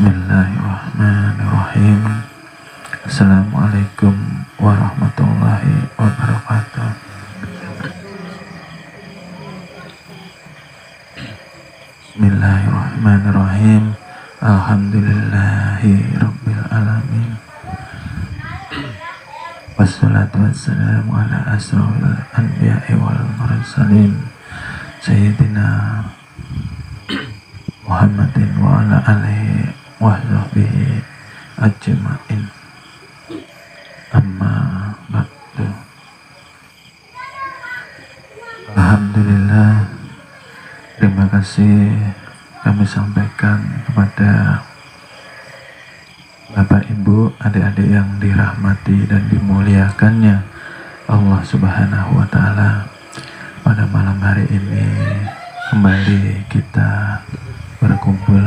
Bismillahirrahmanirrahim. Assalamualaikum warahmatullahi wabarakatuh. Bismillahirrahmanirrahim. Alhamdulillahi rabbil alamin. Wassalatu wassalamu ala asrofil anbiya'i wal mursalin Sayyidina Muhammadin wa ala alihi wa sahbihi ajma'in. Amma ba'du. Alhamdulillah, terima kasih kami sampaikan kepada Bapak Ibu, adik-adik yang dirahmati dan dimuliakannya Allah Subhanahu wa Ta'ala. Pada malam hari ini kembali kita berkumpul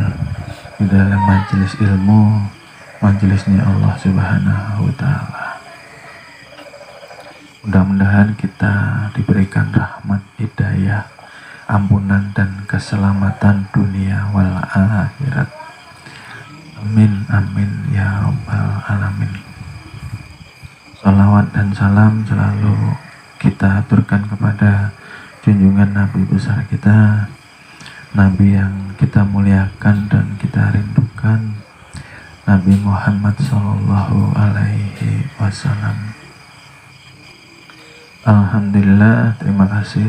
di dalam majelis ilmu, majelisnya Allah Subhanahu wa Ta'ala. Mudah-mudahan kita diberikan rahmat, hidayah, ampunan dan keselamatan dunia wal akhirat. Amin amin ya rabbal alamin. Salawat dan salam selalu kita aturkan kepada junjungan Nabi besar kita, Nabi yang kita muliakan dan kita rindukan, Nabi Muhammad Sallallahu Alaihi Wasallam. Alhamdulillah, terima kasih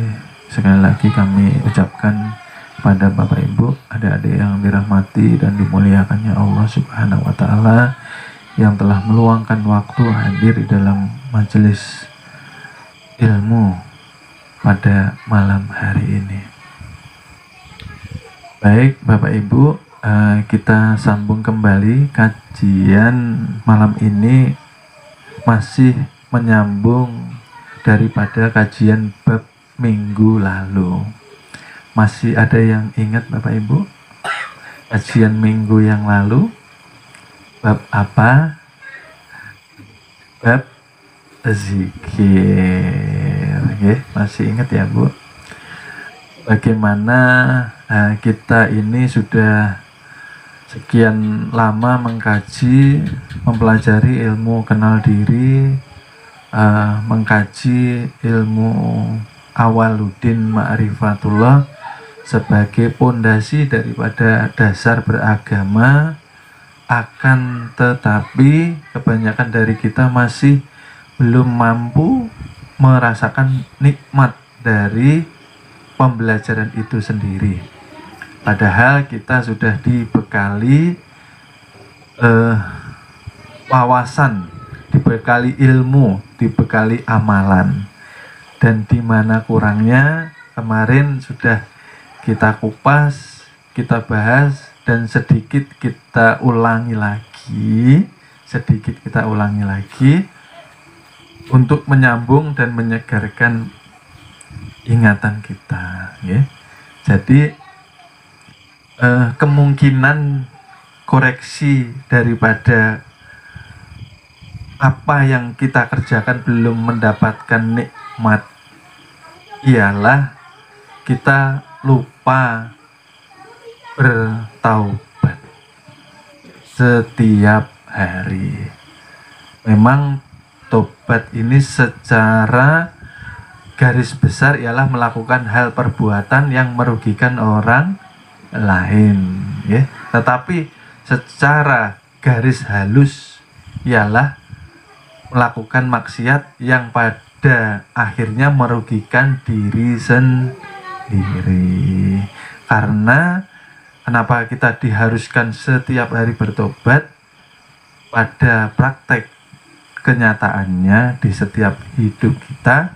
sekali lagi kami ucapkan pada Bapak Ibu, adik-adik yang dirahmati dan dimuliakannya Allah Subhanahu wa Ta'ala, yang telah meluangkan waktu hadir di dalam majelis ilmu pada malam hari ini. Baik Bapak Ibu, kita sambung kembali kajian malam ini, masih menyambung daripada kajian bab minggu lalu. Masih ada yang ingat Bapak Ibu kajian minggu yang lalu? Bab apa? Bab zikir. Okay, masih ingat ya Bu? Bagaimana kita ini sudah sekian lama mengkaji, mempelajari ilmu kenal diri, mengkaji ilmu Awaluddin Ma'rifatullah sebagai pondasi daripada dasar beragama. Akan tetapi kebanyakan dari kita masih belum mampu merasakan nikmat dari pembelajaran itu sendiri. Padahal kita sudah dibekali wawasan, dibekali ilmu, dibekali amalan. Dan di mana kurangnya kemarin sudah kita kupas, kita bahas, dan sedikit kita ulangi lagi untuk menyambung dan menyegarkan ingatan kita, ya. Jadi kemungkinan koreksi daripada apa yang kita kerjakan belum mendapatkan nikmat ialah kita lupa bertaubat setiap hari. Memang tobat ini secara garis besar ialah melakukan hal perbuatan yang merugikan orang lain, ya. Tetapi secara garis halus ialah melakukan maksiat yang pada akhirnya merugikan diri sendiri. Karena kenapa kita diharuskan setiap hari bertobat? Pada praktek kenyataannya di setiap hidup kita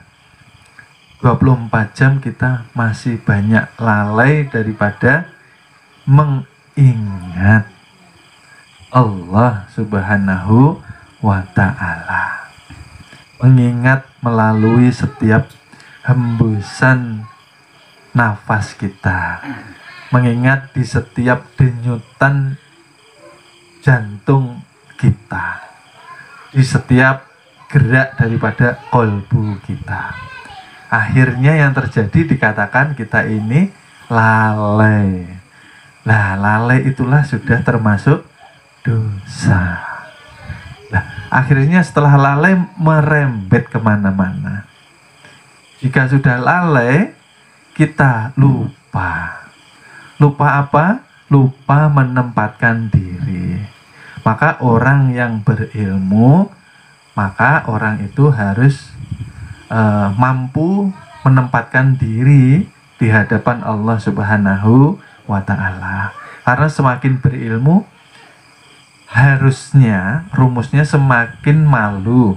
24 jam kita masih banyak lalai daripada mengingat Allah Subhanahu wa Ta'ala. Mengingat melalui setiap hembusan nafas kita, mengingat di setiap denyutan jantung kita, di setiap gerak daripada kolbu kita. Akhirnya yang terjadi dikatakan kita ini lalai. Nah, lalai itulah sudah termasuk dosa. Nah, akhirnya setelah lalai merembet kemana-mana. Jika sudah lalai, kita lupa. Lupa apa? Lupa menempatkan diri. Maka orang yang berilmu, maka orang itu harus mampu menempatkan diri di hadapan Allah Subhanahu wa Ta'ala. Karena semakin berilmu, harusnya rumusnya semakin malu.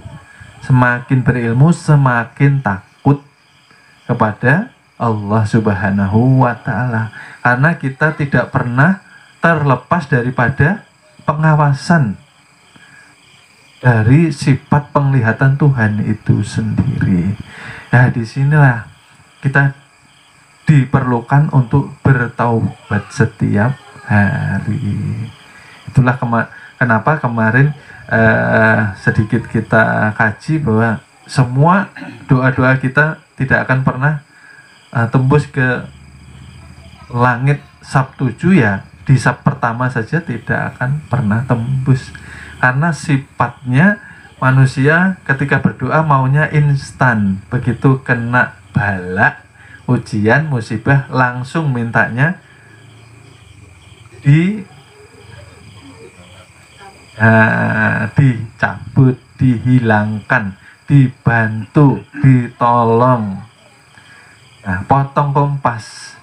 Semakin berilmu, semakin takut kepada Allah Subhanahu wa Ta'ala. Karena kita tidak pernah terlepas daripada pengawasan dari sifat penglihatan Tuhan itu sendiri. Nah, disinilah kita diperlukan untuk bertaubat setiap hari. Itulah kenapa kemarin sedikit kita kaji bahwa semua doa-doa kita tidak akan pernah tembus ke langit sab 7 ya. Di sab pertama saja tidak akan pernah tembus. Karena sifatnya manusia ketika berdoa maunya instan. Begitu kena bala, ujian, musibah, langsung mintanya dicabut, dihilangkan, dibantu, ditolong. Nah, potong kompas.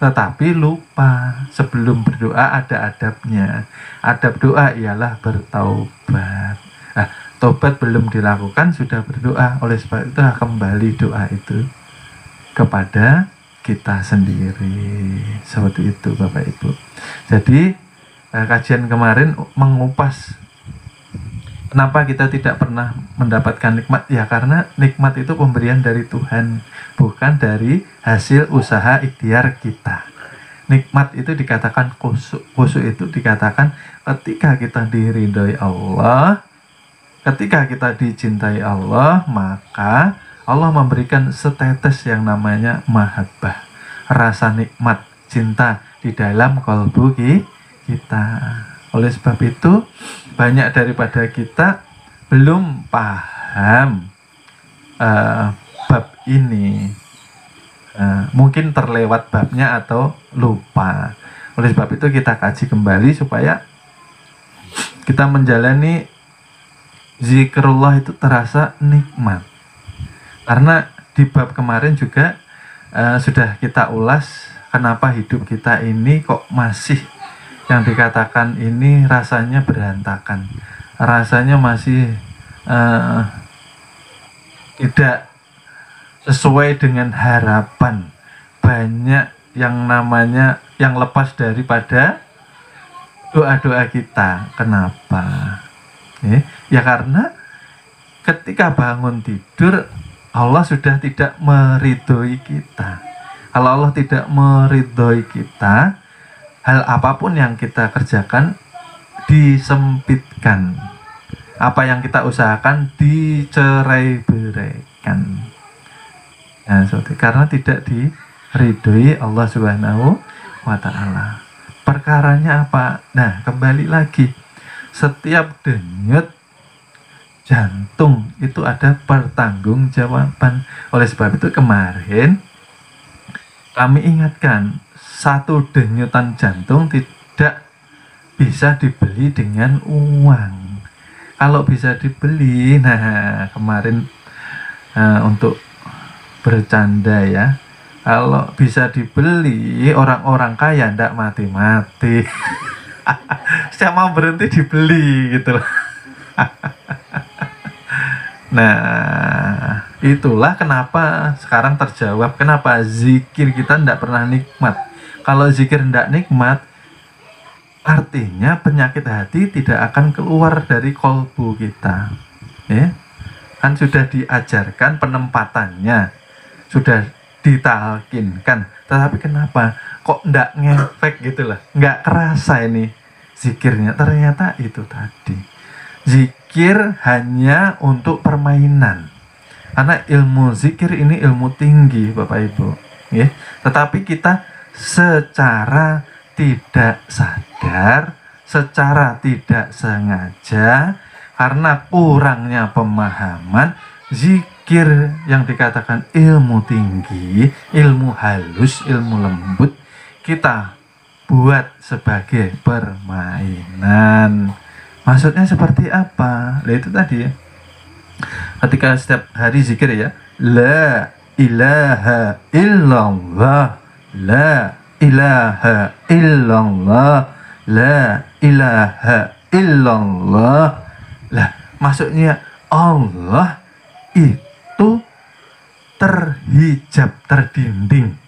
Tetapi lupa sebelum berdoa ada adabnya. Adab doa ialah bertaubat. Nah, tobat belum dilakukan sudah berdoa. Oleh sebab itu kembali doa itu kepada kita sendiri. Seperti itu Bapak Ibu. Jadi kajian kemarin mengupas kenapa kita tidak pernah mendapatkan nikmat. Ya karena nikmat itu pemberian dari Tuhan, bukan dari hasil usaha ikhtiar kita. Nikmat itu dikatakan khusyuk. Khusyuk itu dikatakan ketika kita diridhoi Allah, ketika kita dicintai Allah, maka Allah memberikan setetes yang namanya mahabbah, rasa nikmat, cinta di dalam kalbu kita. Oleh sebab itu banyak daripada kita belum paham bab ini. Mungkin terlewat babnya atau lupa. Oleh sebab itu kita kaji kembali supaya kita menjalani zikrullah itu terasa nikmat. Karena di bab kemarin juga sudah kita ulas kenapa hidup kita ini kok masih yang dikatakan ini rasanya berantakan, rasanya masih tidak sesuai dengan harapan. Banyak yang namanya yang lepas daripada doa-doa kita. Kenapa? Ya karena ketika bangun tidur Allah sudah tidak meridhoi kita. Kalau Allah tidak meridhoi kita, hal apapun yang kita kerjakan disempitkan. Apa yang kita usahakan dicerai-beraikan. Nah, karena tidak diridhoi Allah Subhanahu wa Ta'ala. Perkaranya apa? Nah, kembali lagi. Setiap denyut jantung itu ada pertanggungjawaban. Oleh sebab itu kemarin kami ingatkan, satu denyutan jantung tidak bisa dibeli dengan uang. Kalau bisa dibeli, nah kemarin untuk bercanda ya, kalau bisa dibeli orang-orang kaya ndak mati-mati. Saya mau berhenti dibeli gitu loh. Nah, itulah kenapa sekarang terjawab kenapa zikir kita ndak pernah nikmat. Kalau zikir ndak nikmat, artinya penyakit hati tidak akan keluar dari kolbu kita. Ya, kan sudah diajarkan penempatannya, sudah ditalkinkan. Tetapi kenapa kok ndak ngefek gitu lah, nggak kerasa ini zikirnya. Ternyata itu tadi, zikir hanya untuk permainan. Karena ilmu zikir ini ilmu tinggi Bapak Ibu, ya. Tetapi kita secara tidak sadar secara tidak sengaja karena kurangnya pemahaman, zikir yang dikatakan ilmu tinggi, ilmu halus, ilmu lembut, kita buat sebagai permainan. Maksudnya seperti apa? Nah, itu tadi ya. Ketika setiap hari zikir ya, la ilaha illallah, la ilaha illallah, la ilaha illallah. Lah, maksudnya Allah itu terhijab, terdinding.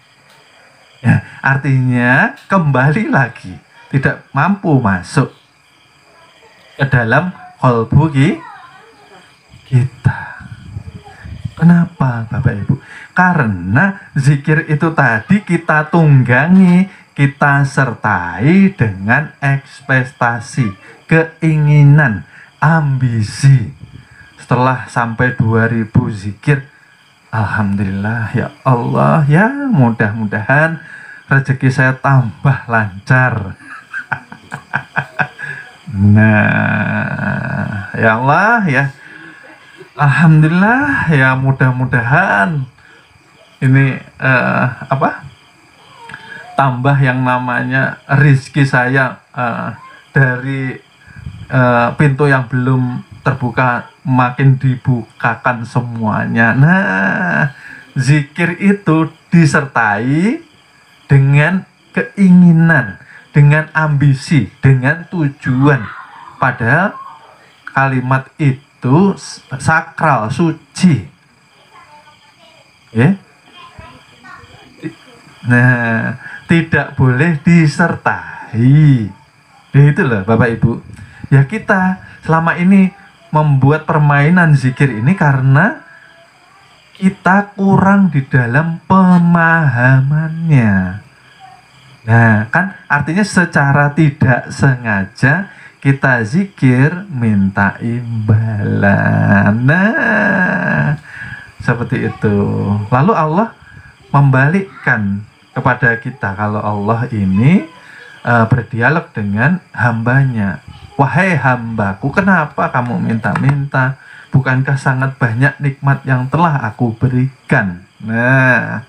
Ya, artinya kembali lagi tidak mampu masuk ke dalam qalbu kita. Kenapa Bapak Ibu? Karena zikir itu tadi kita tunggangi, kita sertai dengan ekspektasi, keinginan, ambisi. Setelah sampai 2000 zikir, alhamdulillah ya Allah, ya mudah-mudahan rezeki saya tambah lancar. Nah, ya Allah ya, alhamdulillah ya, mudah-mudahan ini tambah yang namanya rizki saya dari pintu yang belum terbuka makin dibukakan semuanya. Nah, zikir itu disertai dengan keinginan, dengan ambisi, dengan tujuan. Padahal kalimat itu sakral, suci. Ya. Nah, tidak boleh disertai. Itu loh Bapak Ibu. Ya, kita selama ini membuat permainan zikir ini karena kita kurang di dalam pemahamannya. Nah, kan artinya secara tidak sengaja kita zikir minta imbalan. Nah, seperti itu. Lalu Allah membalikkan kepada kita kalau Allah ini berdialog dengan hambanya. Wahai hambaku, kenapa kamu minta-minta? Bukankah sangat banyak nikmat yang telah aku berikan? Nah,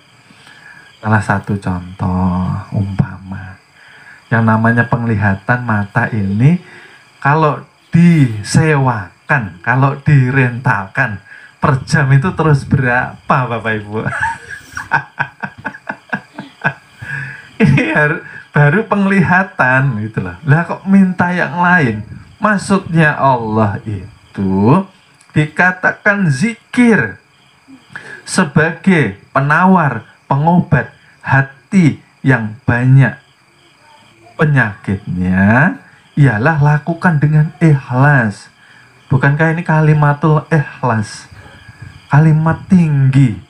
salah satu contoh umpama yang namanya penglihatan mata ini, kalau disewakan, kalau direntalkan per jam itu terus berapa Bapak Ibu? Ini baru penglihatan gitu loh. Lah kok minta yang lain? Maksudnya Allah itu dikatakan zikir sebagai penawar, pengobat hati yang banyak penyakitnya, ialah lakukan dengan ikhlas. Bukankah ini kalimatul ikhlas? Kalimat tinggi.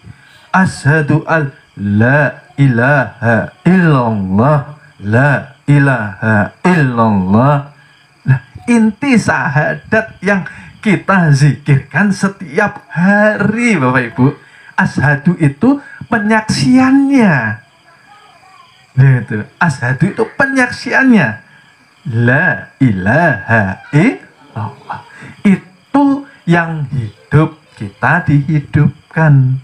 Asyhadu an la ilaha illallah, la ilaha illallah. Nah, inti syahadat yang kita zikirkan setiap hari Bapak Ibu. Asyhadu itu penyaksiannya. Gitu. Asyhadu itu penyaksiannya. La ilaha illallah. Itu yang hidup kita dihidupkan.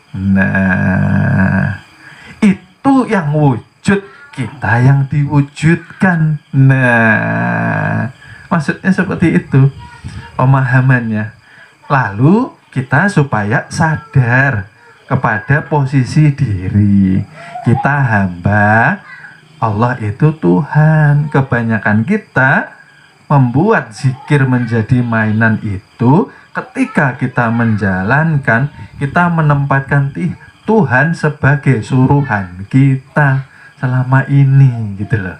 Nah, itu yang wujud kita yang diwujudkan. Nah, maksudnya seperti itu pemahamannya. Lalu kita supaya sadar kepada posisi diri kita hamba, Allah itu Tuhan. Kebanyakan kita membuat zikir menjadi mainan itu ketika kita menjalankan, kita menempatkan Tuhan sebagai suruhan kita selama ini gitu loh.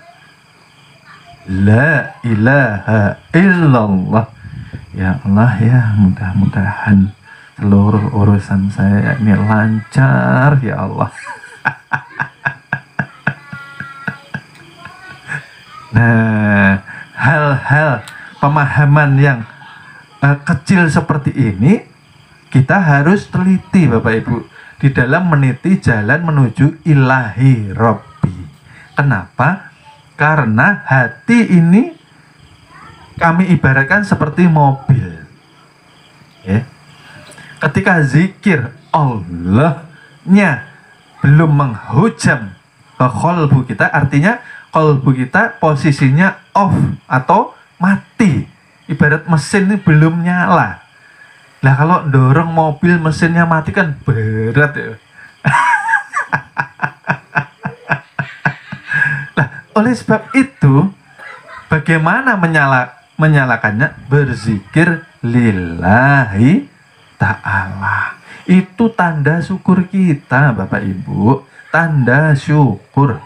La ilaha illallah. Ya Allah ya, mudah-mudahan seluruh urusan saya ini lancar ya Allah. Nah, hal-hal pemahaman yang kecil seperti ini kita harus teliti Bapak Ibu di dalam meniti jalan menuju ilahi Robbi. Kenapa? Karena hati ini kami ibaratkan seperti mobil. Ya. Ketika zikir Allahnya belum menghujam ke qalbu kita, artinya qalbu kita posisinya off atau mati. Ibarat mesin ini belum nyala. Lah kalau dorong mobil mesinnya mati kan berat ya. Nah, oleh sebab itu bagaimana menyalakannya? Berzikir lillahi ta'ala. Itu tanda syukur kita, Bapak Ibu. Tanda syukur.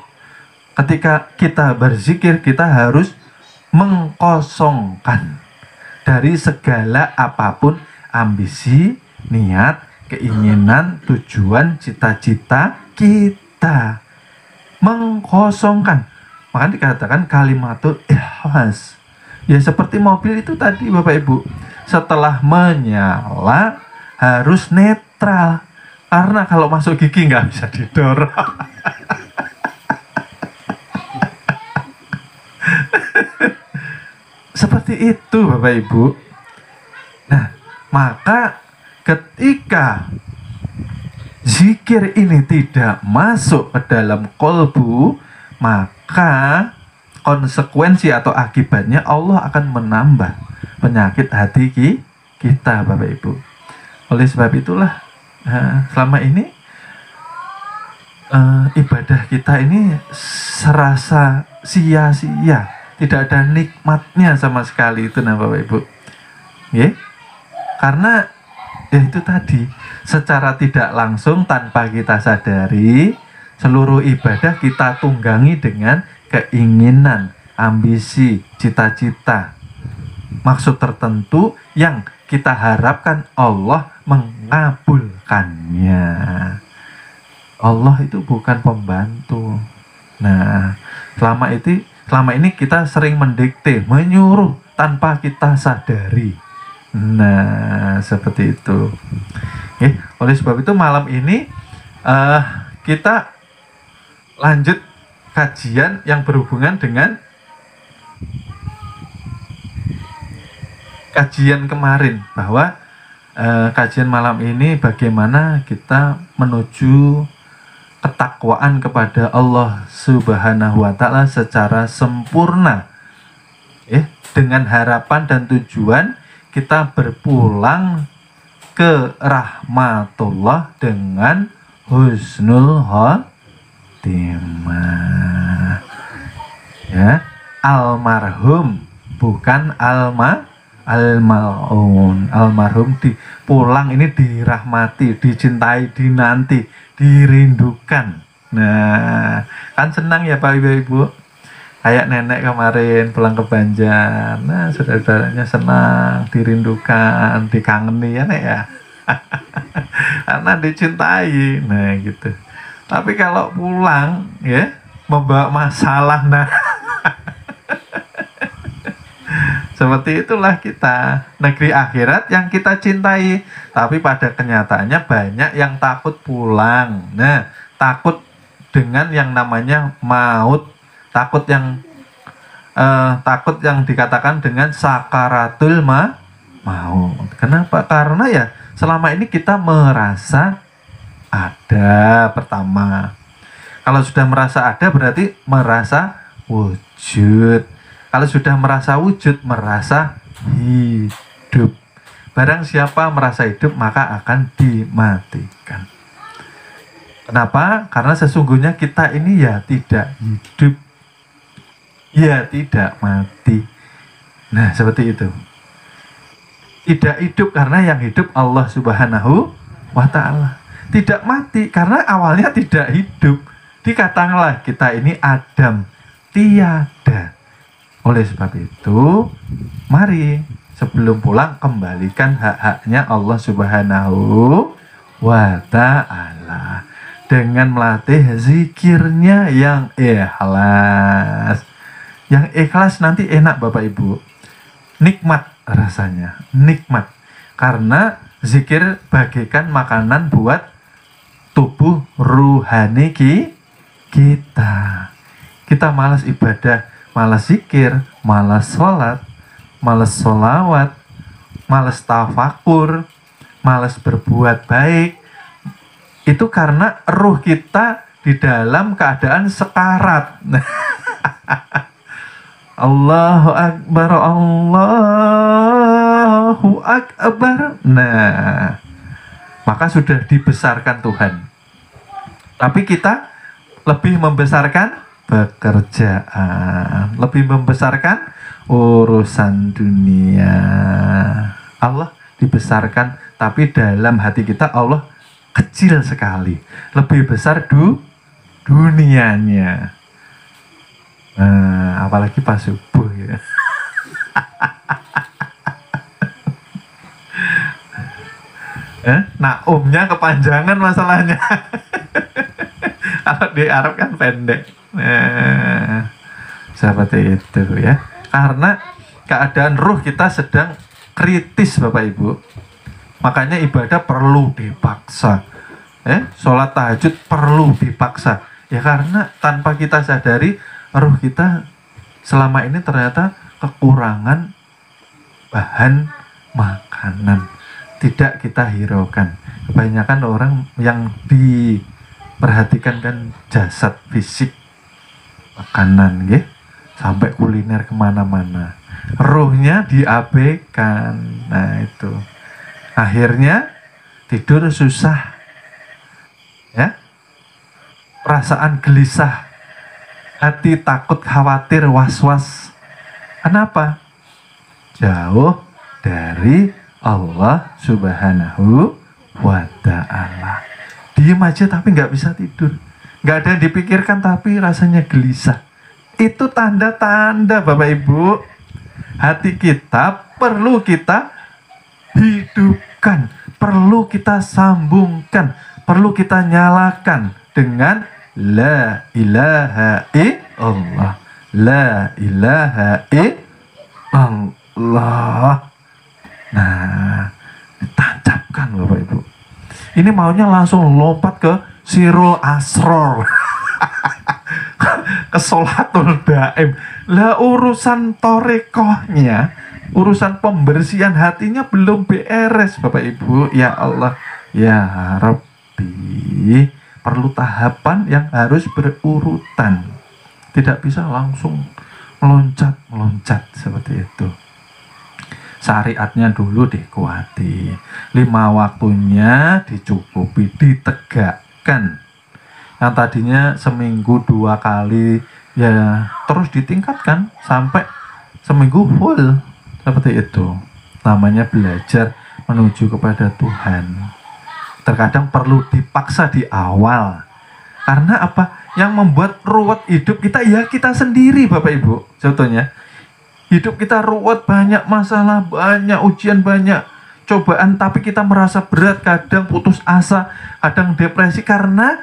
Ketika kita berzikir, kita harus mengkosongkan dari segala apapun ambisi, niat, keinginan, tujuan, cita-cita kita. Mengkosongkan. Maka dikatakan kalimatul ikhlas. Ya seperti mobil itu tadi Bapak Ibu. Setelah menyala harus netral. Karena kalau masuk gigi nggak bisa didorong. Seperti itu Bapak Ibu. Nah, maka ketika zikir ini tidak masuk ke dalam kolbu, maka konsekuensi atau akibatnya Allah akan menambah penyakit hati kita Bapak Ibu. Oleh sebab itulah selama ini ibadah kita ini serasa sia-sia, tidak ada nikmatnya sama sekali itu Bapak Ibu. Ya? Karena ya itu tadi, secara tidak langsung tanpa kita sadari, seluruh ibadah kita tunggangi dengan keinginan, ambisi, cita-cita, maksud tertentu yang kita harapkan Allah mengabulkannya. Allah itu bukan pembantu. Nah, selama ini kita sering mendikte, menyuruh tanpa kita sadari. Nah, seperti itu. Oleh sebab itu malam ini kita lanjut kajian yang berhubungan dengan kajian kemarin, bahwa kajian malam ini bagaimana kita menuju ketakwaan kepada Allah Subhanahu wa Ta'ala secara sempurna, dengan harapan dan tujuan kita berpulang ke rahmatullah dengan husnul khotimah. Ya, almarhum bukan almarhum. Almarhum pulang ini dirahmati, dicintai, dinanti, dirindukan. Nah, kan senang ya Pak Ibu. Kayak nenek kemarin pulang ke Banjar. Nah, saudara-saudaranya senang, dirindukan, dikangeni ya Nek ya. Karena dicintai. Nah, gitu. Tapi kalau pulang ya membawa masalah, nah seperti itulah kita. Negeri akhirat yang kita cintai, tapi pada kenyataannya banyak yang takut pulang. Nah, takut dengan yang namanya maut, takut yang dikatakan dengan sakaratul maut. Kenapa? Karena ya selama ini kita merasa ada. Pertama, kalau sudah merasa ada berarti merasa wujud. Kalau sudah merasa wujud, merasa hidup. Barang siapa merasa hidup, maka akan dimatikan. Kenapa? Karena sesungguhnya kita ini ya tidak hidup, ya tidak mati. Nah, seperti itu. Tidak hidup karena yang hidup Allah Subhanahu wa Ta'ala. Tidak mati karena awalnya tidak hidup. Dikatakanlah kita ini Adam, tiada. Oleh sebab itu, mari sebelum pulang kembalikan hak-haknya Allah Subhanahu wa Ta'ala dengan melatih zikirnya yang ikhlas. Yang ikhlas nanti enak Bapak Ibu, nikmat rasanya, nikmat. Karena zikir bagaikan makanan buat tubuh ruhani kita. Kita malas ibadah, malas zikir, malas sholat, males sholawat, males tafakur, males berbuat baik, itu karena ruh kita di dalam keadaan sekarat. Allahu Akbar, Allahu Akbar. Nah, maka sudah dibesarkan Tuhan. Tapi kita lebih membesarkan pekerjaan, lebih membesarkan urusan dunia. Allah dibesarkan, tapi dalam hati kita Allah kecil sekali. Lebih besar dunianya. Nah, apalagi pas subuh ya. Naumnya kepanjangan masalahnya. Kalau di Arab kan pendek. Nah, seperti itu ya. Karena keadaan ruh kita sedang kritis Bapak Ibu. Makanya ibadah perlu dipaksa. Sholat tahajud perlu dipaksa. Ya karena tanpa kita sadari ruh kita selama ini ternyata kekurangan bahan makanan. Tidak kita hiraukan. Kebanyakan orang yang diperhatikan kan jasad fisik, makanan, ya, sampai kuliner kemana-mana. Ruhnya diabaikan. Nah itu. Akhirnya tidur susah, ya, perasaan gelisah, hati takut, khawatir, was-was. Kenapa? Jauh dari Allah Subhanahu wa Ta'ala. Diem aja tapi nggak bisa tidur, nggak ada yang dipikirkan tapi rasanya gelisah. Itu tanda-tanda Bapak Ibu, hati kita perlu kita hidupkan, perlu kita sambungkan, perlu kita nyalakan dengan la ilaha illallah, la ilaha illallah. Nah, ditancapkan Bapak Ibu. Ini maunya langsung lompat ke Sirul Asror. Ke Sholatul Daim. Lah urusan torekohnya, urusan pembersihan hatinya belum beres Bapak Ibu. Ya Allah, ya Rabbi, perlu tahapan yang harus berurutan. Tidak bisa langsung meloncat seperti itu. Syariatnya dulu dikuati, 5 waktunya dicukupi, ditegakkan. Yang tadinya seminggu 2 kali, ya terus ditingkatkan sampai seminggu full. Seperti itu. Namanya belajar menuju kepada Tuhan. Terkadang perlu dipaksa di awal. Karena apa? Yang membuat ruwet hidup kita, ya kita sendiri Bapak Ibu. Contohnya, hidup kita ruwet, banyak masalah, banyak ujian, banyak cobaan, tapi kita merasa berat, kadang putus asa, kadang depresi, karena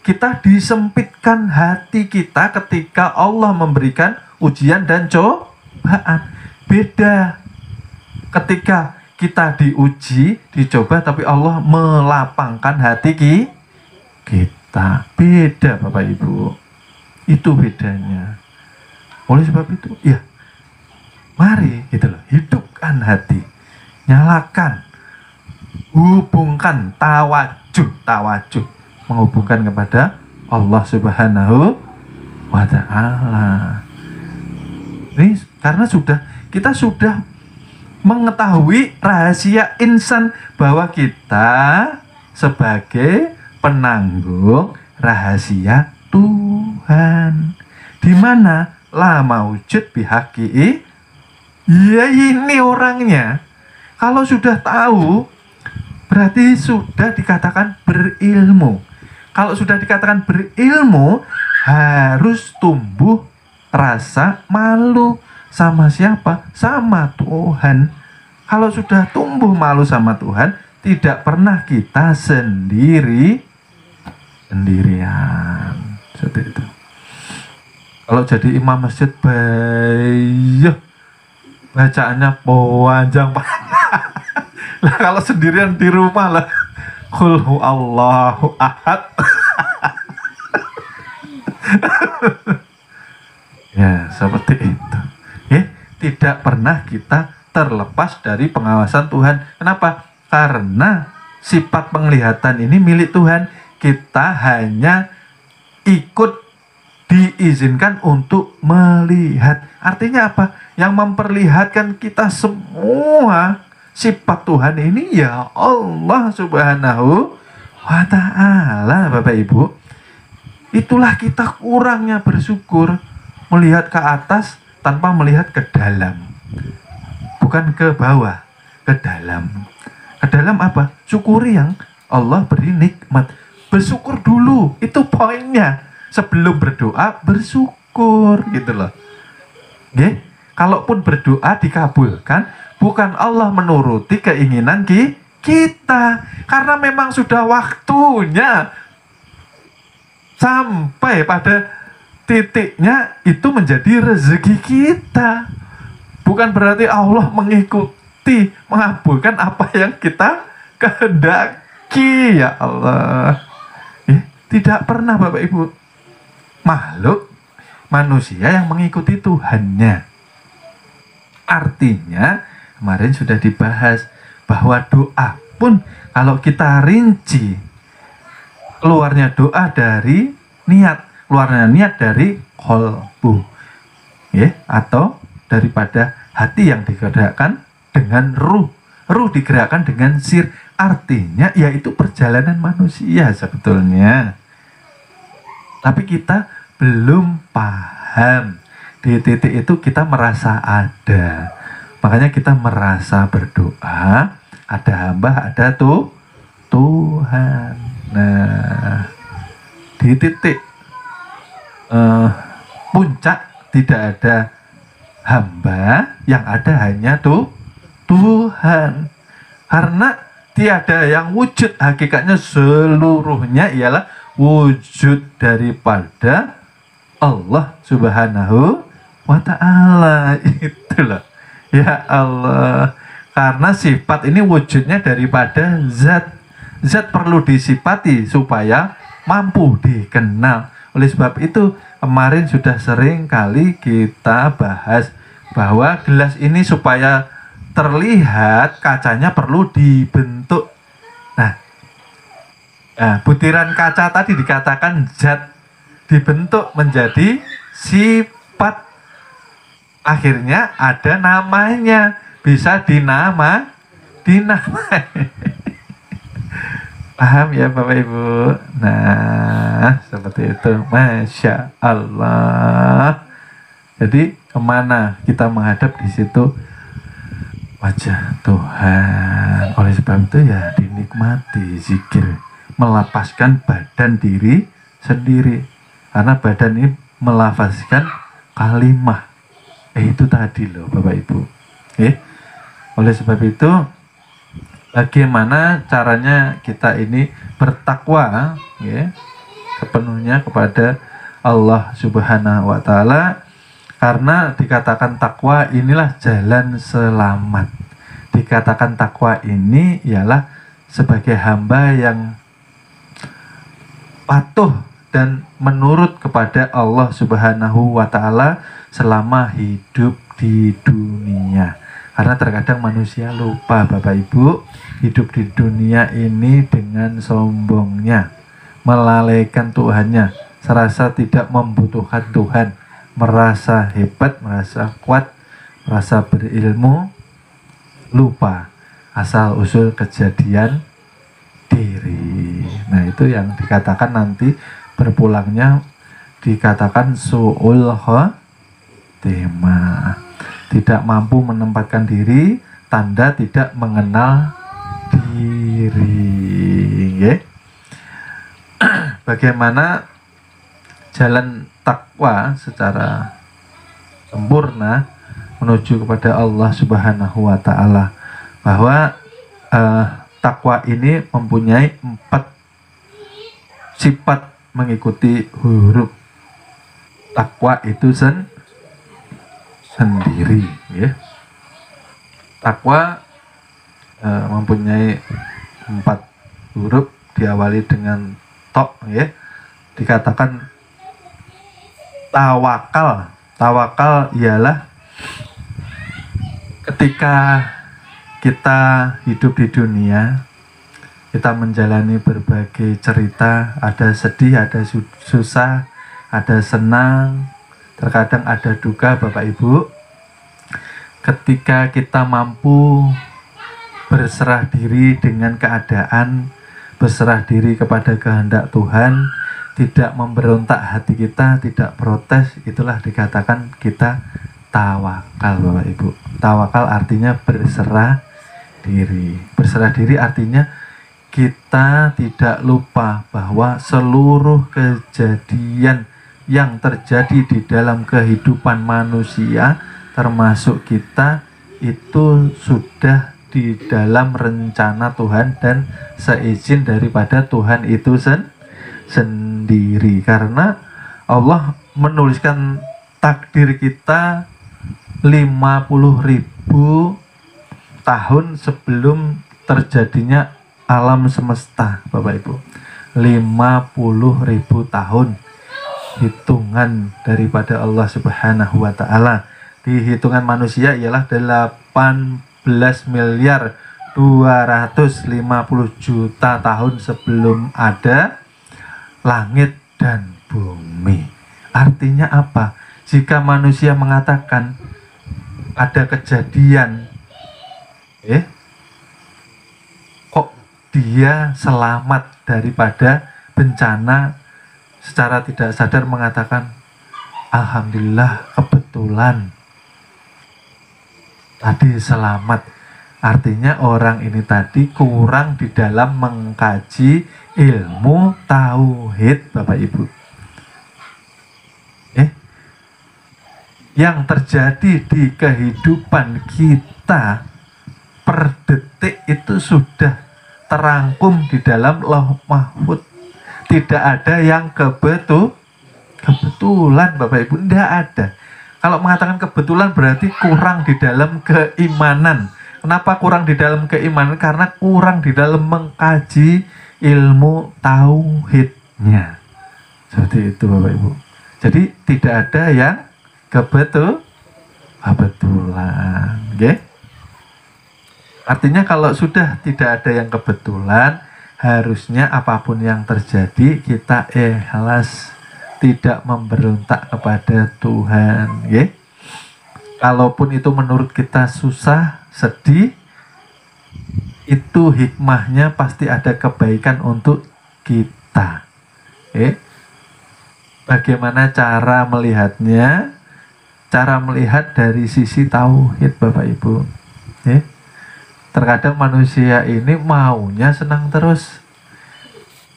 kita disempitkan hati kita ketika Allah memberikan ujian dan cobaan. Beda ketika kita diuji, dicoba, tapi Allah melapangkan hati kita. Beda Bapak Ibu. Itu bedanya. Oleh sebab itu, ya mari gitu loh, hidupkan hati, nyalakan, hubungkan, tawajuh, menghubungkan kepada Allah Subhanahu wa Ta'ala. Ini karena kita sudah mengetahui rahasia insan bahwa kita sebagai penanggung rahasia Tuhan, di mana la maujud bihaqi. Ya ini orangnya. Kalau sudah tahu, berarti sudah dikatakan berilmu. Kalau sudah dikatakan berilmu, harus tumbuh rasa malu. Sama siapa? Sama Tuhan. Kalau sudah tumbuh malu sama Tuhan, tidak pernah kita sendirian. Seperti itu. Kalau jadi imam masjid, bacaannya panjang. Lah kalau sendirian di rumah lah, qul huwallahu ahad. Ya seperti itu. tidak pernah kita terlepas dari pengawasan Tuhan. Kenapa? Karena sifat penglihatan ini milik Tuhan. Kita hanya ikut diizinkan untuk melihat. Artinya apa? Yang memperlihatkan kita semua sifat Tuhan ini ya Allah Subhanahu wa ta'ala, Bapak Ibu. Itulah kita kurangnya bersyukur, melihat ke atas tanpa melihat ke dalam. Bukan ke bawah, ke dalam. Ke dalam apa? Syukuri yang Allah beri nikmat. Bersyukur dulu, itu poinnya. Sebelum berdoa, bersyukur gitu loh. Oke? Kalaupun berdoa dikabulkan, bukan Allah menuruti keinginan kita. Karena memang sudah waktunya. Sampai pada titiknya itu menjadi rezeki kita. Bukan berarti Allah mengikuti, mengabulkan apa yang kita kehendaki. Ya Allah. Tidak pernah Bapak Ibu. Makhluk manusia yang mengikuti Tuhannya. Artinya kemarin sudah dibahas bahwa doa pun kalau kita rinci, keluarnya doa dari niat, keluarnya niat dari qalbu, ya, atau daripada hati yang digerakkan dengan ruh digerakkan dengan sir. Artinya yaitu perjalanan manusia sebetulnya. Tapi kita belum paham. Di titik itu kita merasa ada. Makanya kita merasa berdoa, ada hamba, ada Tuhan. Nah, di titik puncak tidak ada hamba, yang ada hanya Tuhan. Karena tiada yang wujud, hakikatnya seluruhnya ialah wujud daripada Allah Subhanahu wa ta'ala. Itulah. Ya Allah. Karena sifat ini wujudnya daripada zat. Zat perlu disifati supaya mampu dikenal. Oleh sebab itu kemarin sudah sering kali kita bahas bahwa gelas ini supaya terlihat kacanya perlu dibentuk. Nah, butiran kaca tadi dikatakan zat, dibentuk menjadi sifat. Akhirnya ada namanya, bisa dinamai. Paham ya Bapak Ibu? Nah, seperti itu. Masya Allah. Jadi kemana kita menghadap, di situ wajah Tuhan. Oleh sebab itu ya dinikmati zikir, melapaskan badan diri sendiri. Karena badan ini melafazkan kalimah. Itu tadi loh Bapak Ibu. Oleh sebab itu, bagaimana caranya kita ini bertakwa sepenuhnya kepada Allah Subhanahu wa ta'ala. Karena dikatakan takwa inilah jalan selamat. Dikatakan takwa ini ialah sebagai hamba yang patuh dan menurut kepada Allah Subhanahu wa ta'ala selama hidup di dunia. Karena terkadang manusia lupa Bapak Ibu, hidup di dunia ini dengan sombongnya, melalaikan Tuhannya, serasa tidak membutuhkan Tuhan, merasa hebat, merasa kuat, merasa berilmu, lupa asal usul kejadian diri. Nah, itu yang dikatakan nanti berpulangnya dikatakan su'ul khotimah, tidak mampu menempatkan diri, tanda tidak mengenal diri. Bagaimana jalan takwa secara sempurna menuju kepada Allah Subhanahu wa ta'ala? Bahwa takwa ini mempunyai 4 sifat mengikuti huruf takwa itu sendiri, ya. Takwa mempunyai 4 huruf, diawali dengan tok, ya. Dikatakan tawakal. Tawakal ialah ketika kita hidup di dunia, kita menjalani berbagai cerita, ada sedih, ada susah, ada senang, terkadang ada duka Bapak Ibu. Ketika kita mampu berserah diri dengan keadaan, berserah diri kepada kehendak Tuhan, tidak memberontak hati kita, tidak protes, itulah dikatakan kita tawakal Bapak Ibu. Tawakal artinya berserah diri. Berserah diri artinya kita tidak lupa bahwa seluruh kejadian yang terjadi di dalam kehidupan manusia, termasuk kita, itu sudah di dalam rencana Tuhan dan seizin daripada Tuhan itu sendiri. Karena Allah menuliskan takdir kita 50.000 tahun sebelum terjadinya alam semesta Bapak Ibu. 50.000 tahun hitungan daripada Allah Subhanahu wa Ta'ala. Di hitungan manusia ialah 18.250.000.000 tahun sebelum ada langit dan bumi. Artinya apa? Jika manusia mengatakan ada kejadian, kok dia selamat daripada bencana, secara tidak sadar mengatakan alhamdulillah kebetulan tadi selamat. Artinya orang ini tadi kurang di dalam mengkaji ilmu tauhid Bapak Ibu. Yang terjadi di kehidupan kita per detik itu sudah terangkum di dalam Lauh Mahfuz. Tidak ada yang kebetulan Bapak Ibu, tidak ada. Kalau mengatakan kebetulan berarti kurang di dalam keimanan. Kenapa kurang di dalam keimanan? Karena kurang di dalam mengkaji ilmu tauhidnya. Seperti itu Bapak Ibu. Jadi tidak ada yang kebetulan. Okay? Artinya kalau sudah tidak ada yang kebetulan, harusnya apapun yang terjadi kita ikhlas, tidak memberontak kepada Tuhan. Okay? Kalaupun itu menurut kita susah, sedih, itu hikmahnya pasti ada kebaikan untuk kita. Okay? Bagaimana cara melihatnya? Cara melihat dari sisi tauhid Bapak Ibu. Terkadang manusia ini maunya senang terus.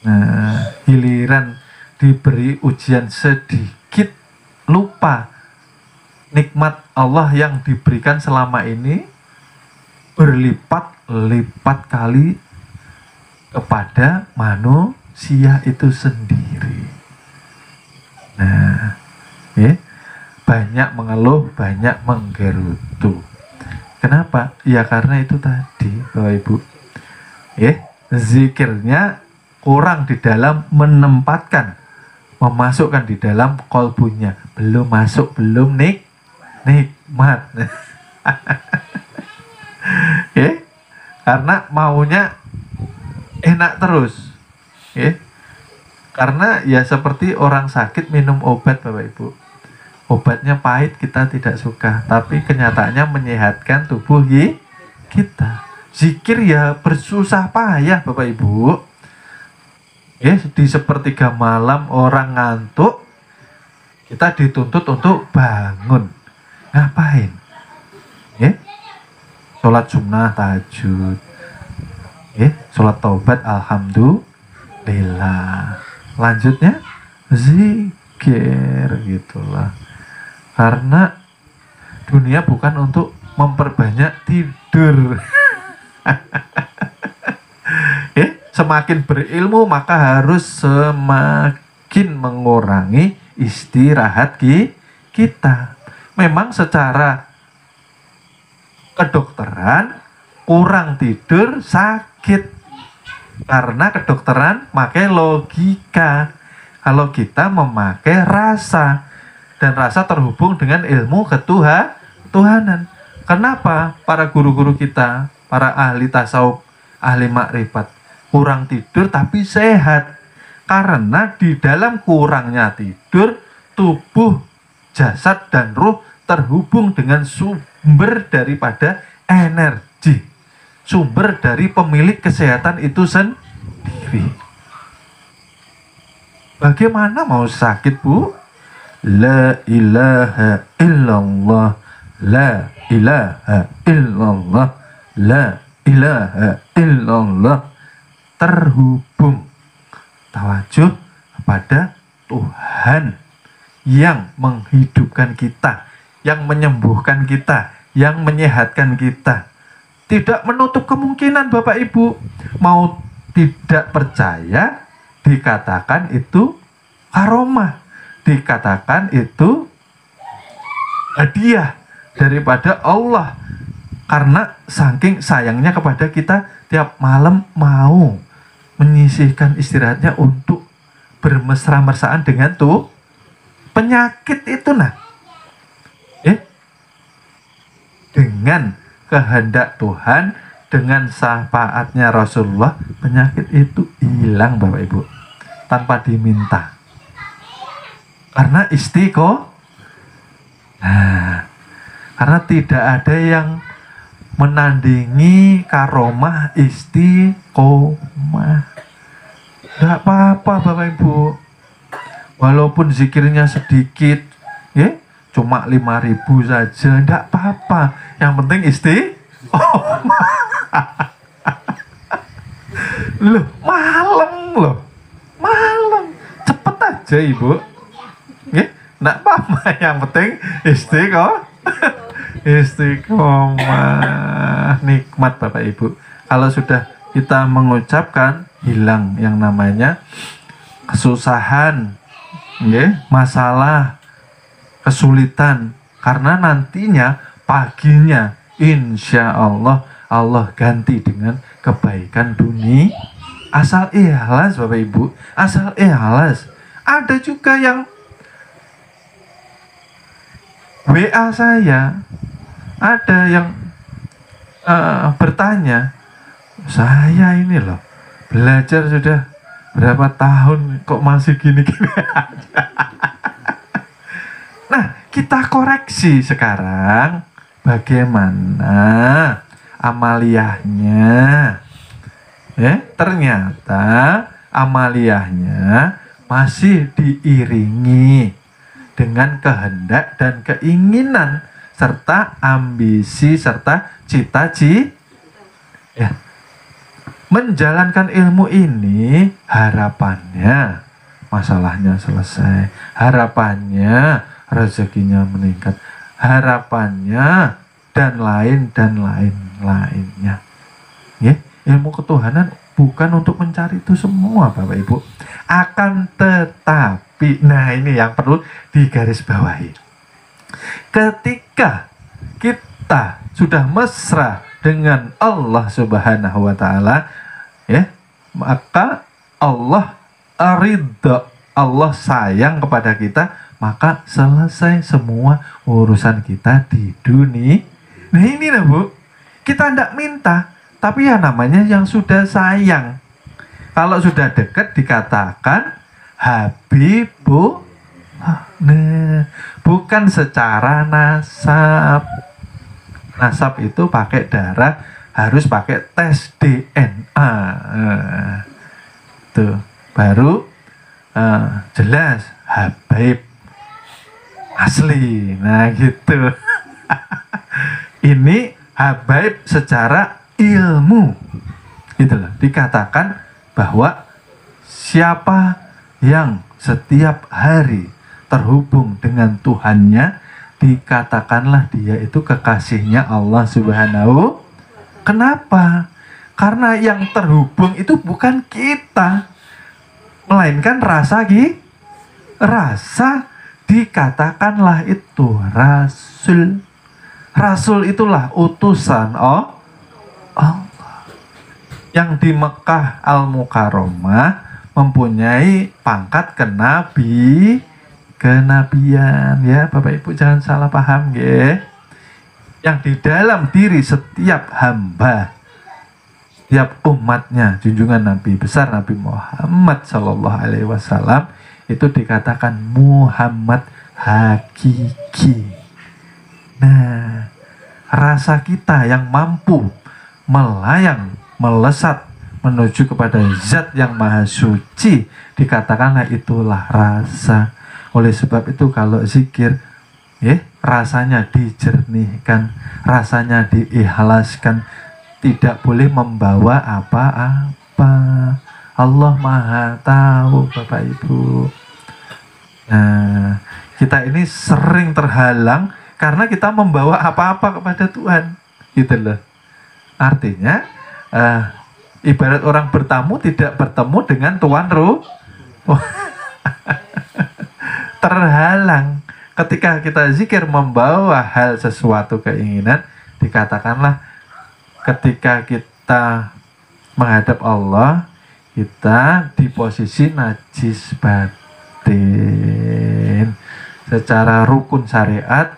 Nah, giliran diberi ujian sedikit, lupa nikmat Allah yang diberikan selama ini berlipat-lipat kali kepada manusia itu sendiri. Nah, banyak mengeluh, banyak menggerutu. Kenapa? Ya karena itu tadi Bapak Ibu, zikirnya kurang di dalam menempatkan, memasukkan di dalam kolbunya. Belum masuk, belum nikmat. Karena maunya enak terus. Karena ya seperti orang sakit minum obat Bapak Ibu. Obatnya pahit, kita tidak suka, tapi kenyataannya menyehatkan tubuh kita. Zikir ya bersusah payah Bapak Ibu. Di sepertiga malam orang ngantuk, kita dituntut untuk bangun. Ngapain? Sholat sunnah, tahajud, sholat taubat, alhamdulillah. Lanjutnya zikir, gitulah. Karena dunia bukan untuk memperbanyak tidur. Semakin berilmu maka harus semakin mengurangi istirahat kita. Memang secara kedokteran kurang tidur sakit. Karena kedokteran pakai logika. Kalau kita memakai rasa. Dan rasa terhubung dengan ilmu ketuhanan. Kenapa para guru-guru kita, para ahli tasawuf, ahli makrifat kurang tidur tapi sehat? Karena di dalam kurangnya tidur, tubuh, jasad, dan ruh terhubung dengan sumber daripada energi, sumber dari pemilik kesehatan itu sendiri. Bagaimana mau sakit, Bu? La ilaha illallah, la ilaha illallah, la ilaha illallah. Terhubung, tawajuh kepada Tuhan yang menghidupkan kita, yang menyembuhkan kita, yang menyehatkan kita. Tidak menutup kemungkinan Bapak Ibu. Mau tidak percaya, dikatakan itu karomah, dikatakan itu hadiah daripada Allah. Karena saking sayangnya kepada kita, tiap malam mau menyisihkan istirahatnya untuk bermesra-mesraan dengan tuh penyakit itu. Nah, dengan kehendak Tuhan, dengan syafaatnya Rasulullah, penyakit itu hilang Bapak Ibu, tanpa diminta. Karena karena tidak ada yang menandingi karomah istiqomah. Tidak apa-apa Bapak Ibu, walaupun zikirnya sedikit, cuma 5.000 saja, tidak apa-apa. Yang penting loh, malam, cepet aja Ibu, tidak apa-apa. Yang penting istiqomah, nikmat Bapak Ibu. Kalau sudah kita mengucapkan, hilang yang namanya kesusahan, masalah, kesulitan. Karena nantinya paginya insya Allah Allah ganti dengan kebaikan dunia. Asal ikhlas Bapak Ibu, asal ikhlas. Ada juga yang WA saya, ada yang bertanya, saya ini loh belajar sudah berapa tahun kok masih gini-gini aja. Nah, kita koreksi sekarang bagaimana amaliyahnya. Ternyata amaliyahnya masih diiringi dengan kehendak dan keinginan serta ambisi serta cita-cita. Menjalankan ilmu ini harapannya masalahnya selesai, harapannya rezekinya meningkat, harapannya dan lain-lainnya. Ilmu ketuhanan bukan untuk mencari itu semua Bapak Ibu. Akan tetapi, nah ini yang perlu digarisbawahi. Ketika kita sudah mesra dengan Allah Subhanahu wa Ta'ala, maka Allah ridha, Allah sayang kepada kita, maka selesai semua urusan kita di dunia. Nah ini lah Bu, kita tidak minta, tapi ya namanya yang sudah sayang. Kalau sudah dekat dikatakan Habibu, bukan secara nasab. Nasab itu pakai darah, harus pakai tes DNA. Tuh baru jelas Habib asli. Nah gitu. Ini Habib secara ilmu, gitu loh. Dikatakan bahwa siapa yang setiap hari terhubung dengan Tuhannya, dikatakanlah dia itu kekasihnya Allah Subhanahu. Kenapa? Karena yang terhubung itu bukan kita, melainkan rasa dikatakanlah itu Rasul. Rasul itulah utusan Allah. Yang di Mekah Al-Mukarramah mempunyai pangkat kenabian, ya Bapak Ibu jangan salah paham ya. yang di dalam diri setiap hamba, setiap umatnya junjungan Nabi besar Nabi Muhammad Sallallahu Alaihi Wasallam itu dikatakan Muhammad hakiki. Nah, rasa kita yang mampu melayang, melesat menuju kepada zat yang maha suci, dikatakanlah itulah rasa. Oleh sebab itu kalau zikir, rasanya dijernihkan, rasanya diikhlaskan, tidak boleh membawa apa-apa. Allah maha tahu Bapak Ibu. Nah, kita ini sering terhalang karena kita membawa apa-apa kepada Tuhan, gitu loh. Artinya ibarat orang bertamu tidak bertemu dengan tuan rumah. Terhalang ketika kita zikir membawa hal sesuatu keinginan, dikatakanlah ketika kita menghadap Allah, kita di posisi najis batin. Secara rukun syariat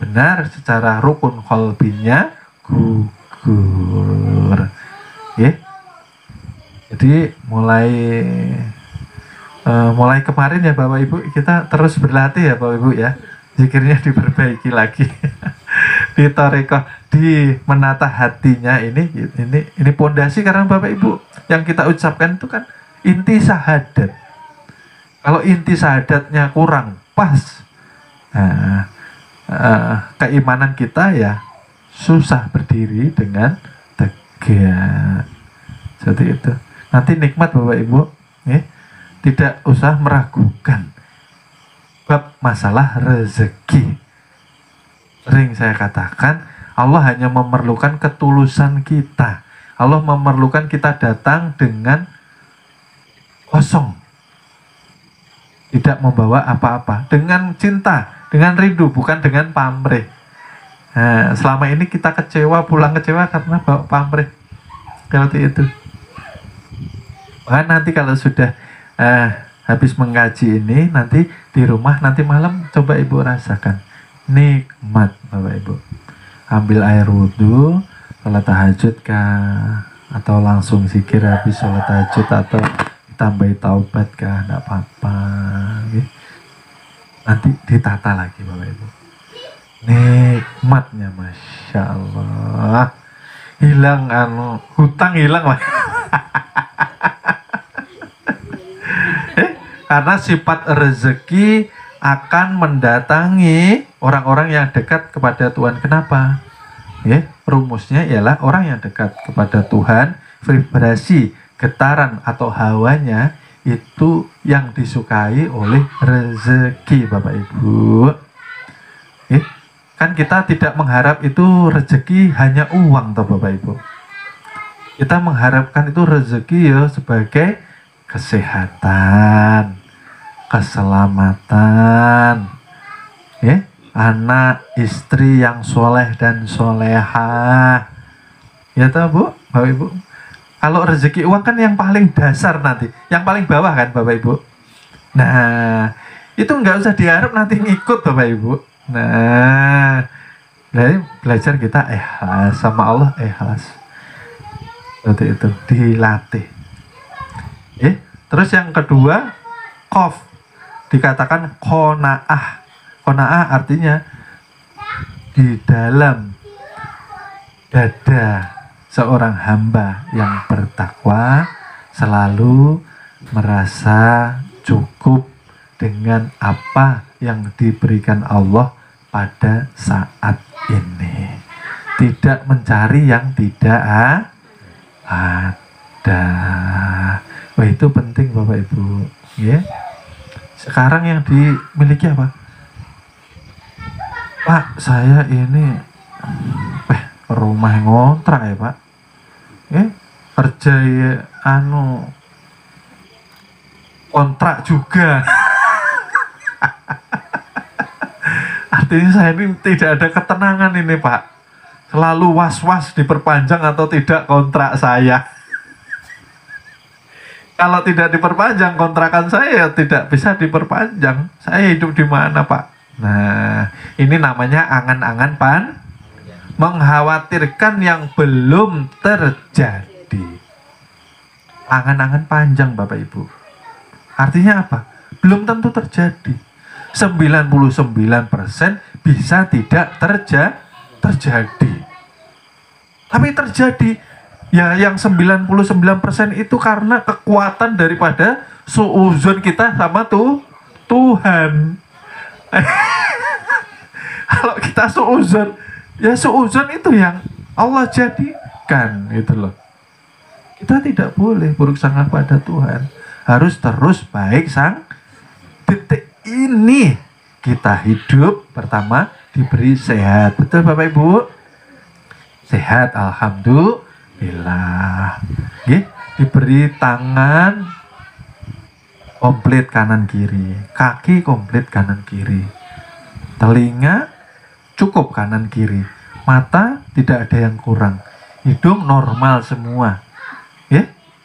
benar, secara rukun qalbinya gugur. Jadi mulai kemarin ya Bapak Ibu, kita terus berlatih ya Bapak Ibu ya, zikirnya diperbaiki lagi. Di tarekat, di menata hatinya ini pondasi karena Bapak Ibu yang kita ucapkan itu kan inti syahadat. Kalau inti syahadatnya kurang pas, keimanan kita ya susah berdiri dengan tegak. Seperti itu. Nanti nikmat Bapak Ibu, tidak usah meragukan bab masalah rezeki. Sering saya katakan, Allah hanya memerlukan ketulusan kita. Allah memerlukan kita datang dengan kosong, tidak membawa apa-apa, dengan cinta, dengan rindu, bukan dengan pamrih. Nah, selama ini kita kecewa, pulang kecewa karena bawa pamrih. Seperti itu. Bahkan nanti kalau sudah habis mengkaji ini, nanti di rumah, nanti malam coba Ibu rasakan nikmat Bapak Ibu. Ambil air wudhu, sholat tahajud kah, atau langsung zikir habis sholat tahajud, atau tambahi taubat kah, enggak apa-apa. Nanti ditata lagi Bapak Ibu. Nikmatnya Masya Allah. Hilang hutang hilang Mas. Karena sifat rezeki akan mendatangi orang-orang yang dekat kepada Tuhan. Kenapa? Rumusnya ialah orang yang dekat kepada Tuhan, vibrasi, getaran atau hawanya itu yang disukai oleh rezeki Bapak Ibu. Kan kita tidak mengharap itu rezeki hanya uang toh Bapak Ibu. Kita mengharapkan itu rezeki ya sebagai kesehatan, keselamatan, anak istri yang soleh dan solehah. Ya toh Bu, Bapak Ibu. Kalau rezeki uang kan yang paling dasar nanti, yang paling bawah kan Bapak Ibu. Nah, itu nggak usah diharap nanti ngikut Bapak Ibu. Nah, dari belajar kita ikhlas sama Allah, ikhlas. Seperti itu, dilatih. Terus yang kedua, qaf, dikatakan qanaah. Qanaah artinya di dalam dada seorang hamba yang bertakwa selalu merasa cukup dengan apa yang diberikan Allah pada saat ini, tidak mencari yang tidak ada. Wah, itu penting Bapak Ibu. Sekarang yang dimiliki apa? Pak, saya ini rumah ngontrak ya Pak. Kerja ya, kontrak juga. Artinya saya ini tidak ada ketenangan ini Pak. Selalu was-was diperpanjang atau tidak kontrak saya. Kalau tidak diperpanjang kontrakan saya tidak bisa diperpanjang. Saya hidup di mana Pak? Nah, ini namanya angan-angan mengkhawatirkan yang belum terjadi. Angan-angan panjang Bapak Ibu. Artinya apa? Belum tentu terjadi. 99% bisa tidak terjadi. Tapi terjadi. Ya yang 99% itu karena kekuatan daripada suuzon kita sama Tuhan. Kalau kita suuzon, ya suuzon itu yang Allah jadikan gitu loh. Kita tidak boleh buruk sangka pada Tuhan. Harus terus baik sang. Detik ini kita hidup, pertama diberi sehat. Betul Bapak Ibu? Sehat, alhamdulillah. Diberi tangan komplit kanan kiri, kaki komplit kanan kiri, telinga cukup kanan kiri, mata tidak ada yang kurang, hidung normal semua,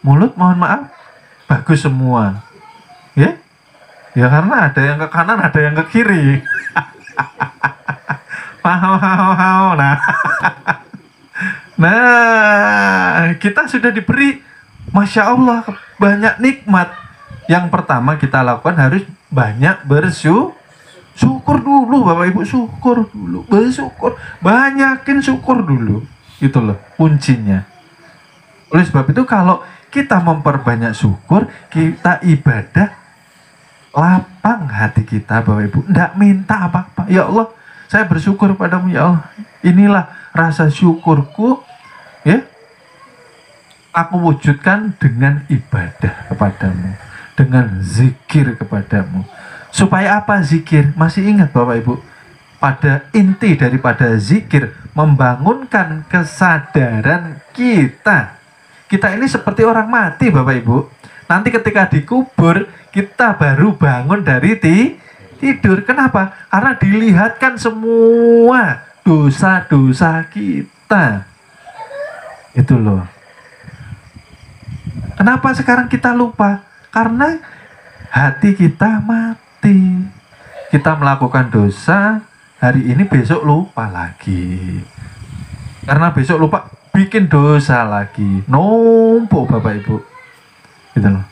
mulut mohon maaf bagus semua, ya karena ada yang ke kanan ada yang ke kiri. Nah, kita sudah diberi, Masya Allah, banyak nikmat. Yang pertama kita lakukan harus banyak bersyukur dulu, Bapak Ibu, syukur dulu, bersyukur, banyakin syukur dulu, gitu loh kuncinya. Oleh sebab itu kalau kita memperbanyak syukur, kita ibadah lapang hati kita, Bapak Ibu, tidak minta apa-apa. Ya Allah, saya bersyukur padamu ya Allah, inilah rasa syukurku, aku wujudkan dengan ibadah kepadamu, dengan zikir kepadamu. Supaya apa zikir? Masih ingat Bapak Ibu, pada inti daripada zikir membangunkan kesadaran kita. Kita ini seperti orang mati Bapak Ibu. Nanti ketika dikubur kita baru bangun dari tidur. Kenapa? Karena dilihatkan semua dosa-dosa kita. Itu loh. Kenapa sekarang kita lupa? Karena hati kita mati. Kita melakukan dosa hari ini, besok lupa lagi. Karena besok lupa, bikin dosa lagi. Numpuk Bapak Ibu. Gitu loh.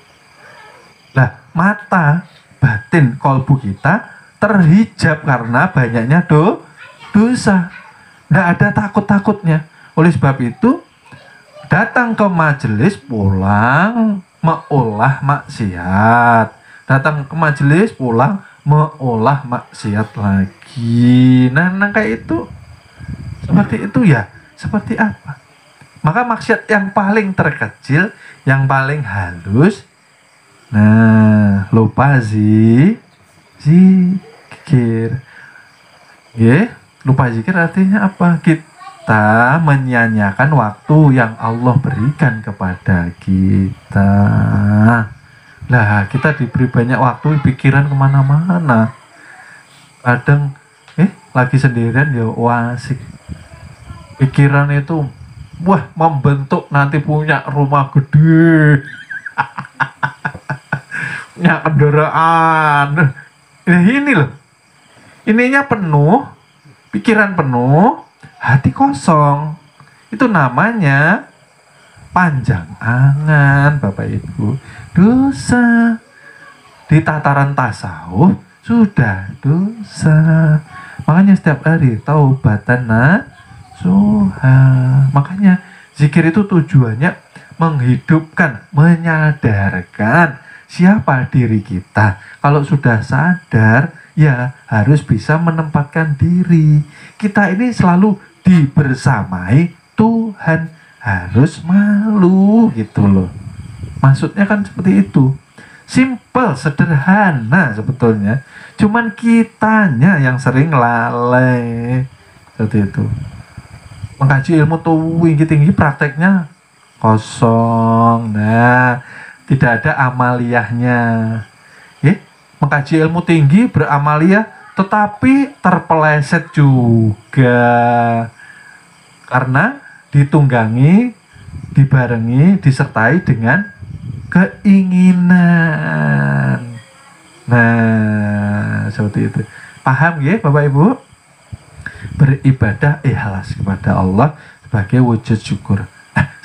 Lah, mata batin kolbu kita terhijab karena banyaknya dosa. Tidak ada takut-takutnya. Oleh sebab itu, datang ke majelis pulang mengolah maksiat. Datang ke majelis pulang mengolah maksiat lagi. Nah kayak itu. Seperti itu ya. Seperti apa? Maka maksiat yang paling terkecil, yang paling halus, nah lupa zikir. Lupa zikir artinya apa? Kita menyanyiakan waktu yang Allah berikan kepada kita. Lah kita diberi banyak waktu, pikiran kemana-mana. Kadang lagi sendirian ya asik. Pikiran itu membentuk nanti punya rumah gede, punya kendaraan. Ini loh, ininya penuh, pikiran penuh, hati kosong. Itu namanya panjang angan, Bapak Ibu. Dosa. Di tataran tasawuf sudah dosa. Makanya setiap hari taubatan makanya zikir itu tujuannya menghidupkan, menyadarkan siapa diri kita. Kalau sudah sadar, ya harus bisa menempatkan diri. Kita ini selalu dibersamai Tuhan, harus malu gitu loh. Maksudnya kan seperti itu. Simple, sederhana sebetulnya. Cuman kitanya yang sering lalai. Seperti itu. Mengkaji ilmu tuh tinggi-tinggi, prakteknya kosong. Nah, tidak ada amaliyahnya. Mengkaji ilmu tinggi, beramaliyah, tetapi terpeleset juga. Karena ditunggangi, dibarengi, disertai dengan keinginan. Nah, seperti itu. Paham ya Bapak Ibu? beribadah ikhlas kepada Allah sebagai wujud syukur.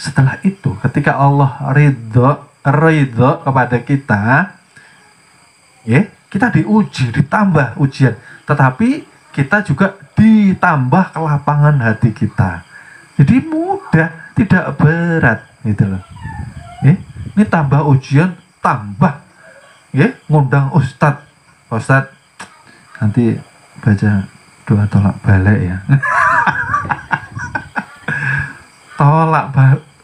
Setelah itu ketika Allah ridho kepada kita, ya, kita diuji, ditambah ujian, tetapi kita juga ditambah kelapangan hati kita. Jadi mudah, tidak berat gitu loh. Ini tambah ujian, tambah ngundang ustadz nanti baca doa tolak balik ya. Tolak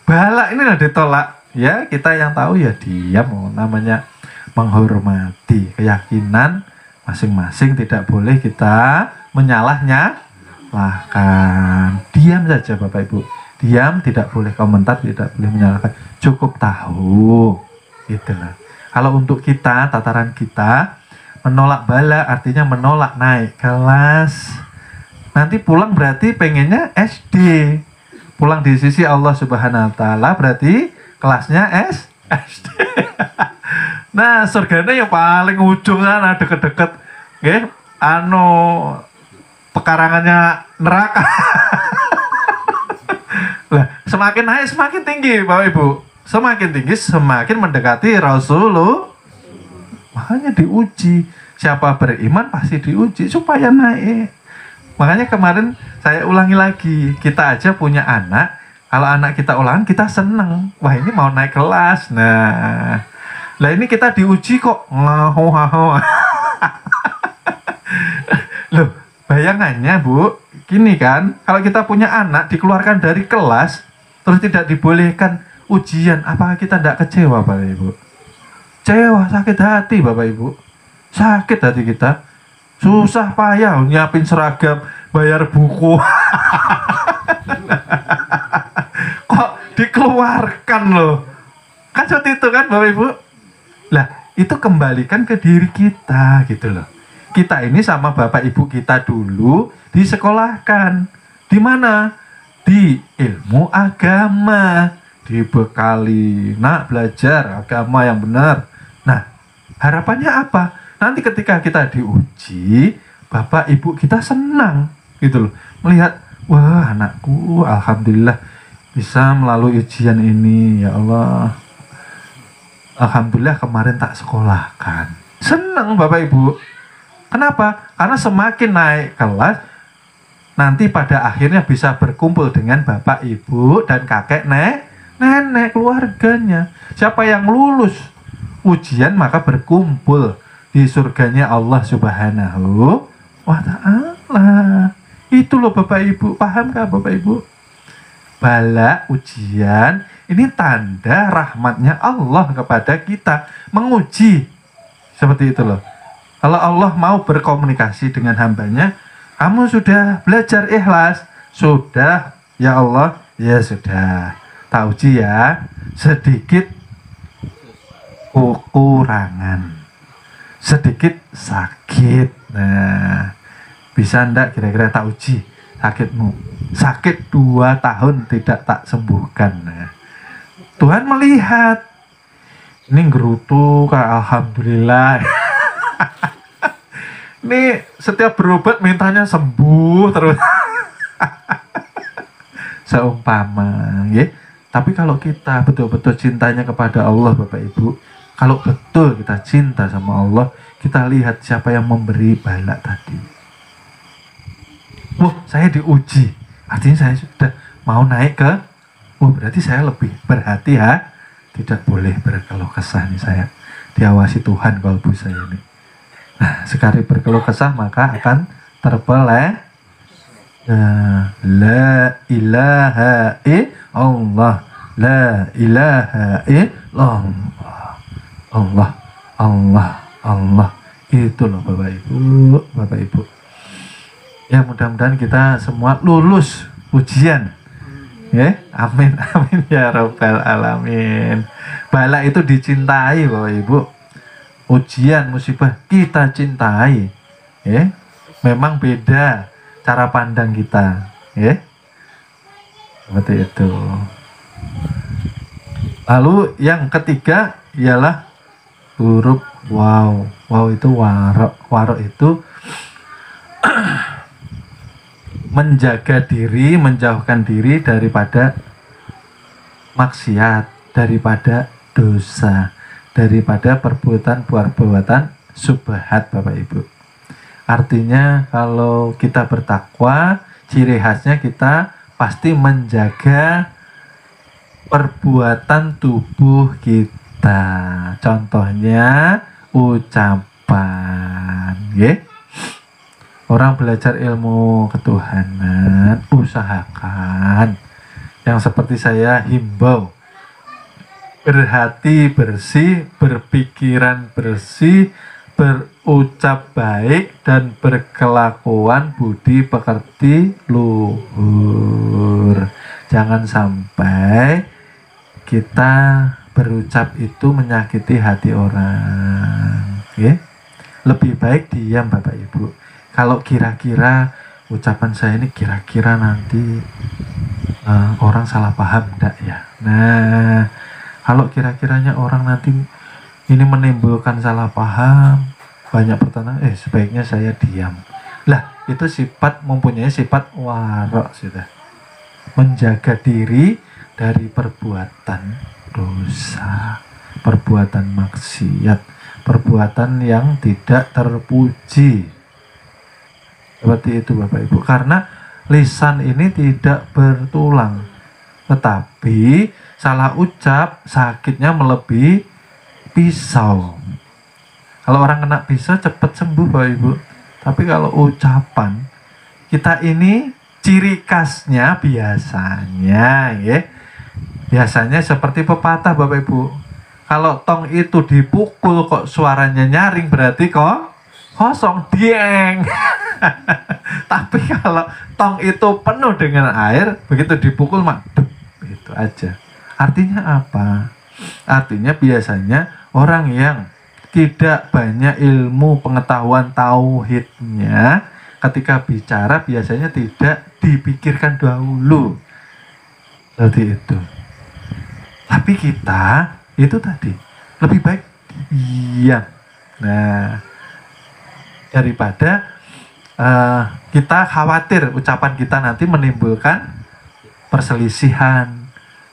balak ini ada ditolak ya, kita yang tahu ya diam, namanya menghormati keyakinan masing-masing, tidak boleh kita menyalahnyalahkan. Diam saja Bapak Ibu, diam, tidak boleh komentar, tidak boleh menyalahkan, cukup tahu itulah. Kalau untuk kita, tataran kita, menolak bala artinya menolak naik kelas. Nanti pulang berarti pengennya SD. Pulang di sisi Allah Subhanahu wa taala berarti kelasnya SD. Nah, surganya yang paling ujung sana, deket-deket pekarangannya neraka. Lah, semakin naik semakin tinggi Bapak Ibu. Semakin tinggi semakin mendekati Rasulullah. Makanya diuji. Siapa beriman pasti diuji supaya naik. Makanya kemarin saya ulangi lagi, kita aja punya anak, kalau anak kita ulangan kita seneng. Wah, ini mau naik kelas. Nah, lah ini kita diuji kok. Loh, bayangannya Bu, gini kan, kalau kita punya anak dikeluarkan dari kelas terus tidak dibolehkan ujian, apakah kita tidak kecewa Bapak Ibu? Kecewa, sakit hati Bapak Ibu. Sakit hati kita. Susah payah nyiapin seragam, bayar buku. Kok dikeluarkan loh? Kan seperti itu kan Bapak Ibu? Lah, itu kembalikan ke diri kita gitu loh. Kita ini sama Bapak Ibu kita dulu disekolahkan. Di mana? Di ilmu agama. Dibekali, nak belajar agama yang benar. Nah, harapannya apa? Nanti ketika kita diuji, Bapak Ibu kita senang gitu loh. Melihat, wah anakku alhamdulillah bisa melalui ujian ini, ya Allah. Alhamdulillah kemarin tak sekolahkan. Senang Bapak Ibu. Kenapa? Karena semakin naik kelas, nanti pada akhirnya bisa berkumpul dengan Bapak Ibu dan kakek nenek keluarganya. Siapa yang lulus ujian maka berkumpul di surganya Allah Subhanahu wa ta'ala. Itu loh Bapak Ibu, paham gak Bapak Ibu? Bala, ujian, ini tanda rahmatnya Allah kepada kita, menguji. Seperti itu loh. Kalau Allah mau berkomunikasi dengan hambanya, kamu sudah belajar ikhlas? Sudah, ya Allah, ya sudah. Tak uji ya, sedikit kekurangan, sedikit sakit. Nah, bisa ndak kira-kira tak uji sakitmu? Sakit 2 tahun tidak tak sembuhkan. Nah, Tuhan melihat ini gerutu kak, alhamdulillah. Ini setiap berobat mintanya sembuh terus. Seumpama, ya. Tapi kalau kita betul-betul cintanya kepada Allah Bapak Ibu, kalau betul kita cinta sama Allah, kita lihat siapa yang memberi bala tadi. Wah, saya diuji. Artinya saya sudah mau naik ke, berarti saya lebih berhati ya. Tidak boleh berkeluh kesah nih saya. Diawasi Tuhan kalbu saya ini. Nah, sekali berkeluh kesah maka akan terbelah. La ilaha illallah, la ilaha illallah, Allah, Allah, Allah. Itu loh Bapak Ibu. Ya, mudah-mudahan kita semua lulus ujian. Ya, amin, amin ya rabbal alamin. Bala itu dicintai Bapak Ibu. Ujian, musibah kita cintai. Ya, memang beda cara pandang kita, ya. Seperti itu. Lalu yang ketiga ialah huruf waw. Waw itu warok. Warok itu menjaga diri, menjauhkan diri daripada maksiat, daripada dosa, daripada perbuatan subhat, Bapak Ibu. Artinya kalau kita bertakwa, ciri khasnya kita pasti menjaga perbuatan tubuh kita. Contohnya ucapan, ya. Orang belajar ilmu ketuhanan, usahakan yang seperti saya himbau, berhati bersih, berpikiran bersih, berucap baik, dan berkelakuan budi pekerti luhur. Jangan sampai kita berucap itu menyakiti hati orang, ya. Lebih baik diam, Bapak Ibu. Kalau kira-kira ucapan saya ini kira-kira nanti orang salah paham enggak ya? Nah, kalau kira-kiranya orang nanti ini menimbulkan salah paham, banyak pertanyaan, sebaiknya saya diam. Lah, itu mempunyai sifat warok sudah. Menjaga diri dari perbuatan dosa, perbuatan maksiat, perbuatan yang tidak terpuji. Seperti itu, Bapak Ibu. Karena lisan ini tidak bertulang, tetapi salah ucap sakitnya melebihi pisau. Kalau orang kena pisau cepat sembuh, Bapak Ibu. Tapi kalau ucapan kita ini ciri khasnya biasanya, ya, biasanya seperti pepatah, Bapak Ibu. Kalau tong itu dipukul kok suaranya nyaring, berarti kok kosong, dieng. Tapi kalau tong itu penuh dengan air, begitu dipukul madep, itu aja. Artinya apa? Artinya biasanya orang yang tidak banyak ilmu pengetahuan tauhidnya, ketika bicara biasanya tidak dipikirkan dahulu. Seperti itu. Tapi kita itu tadi lebih baik diam. Nah, daripada kita khawatir ucapan kita nanti menimbulkan perselisihan,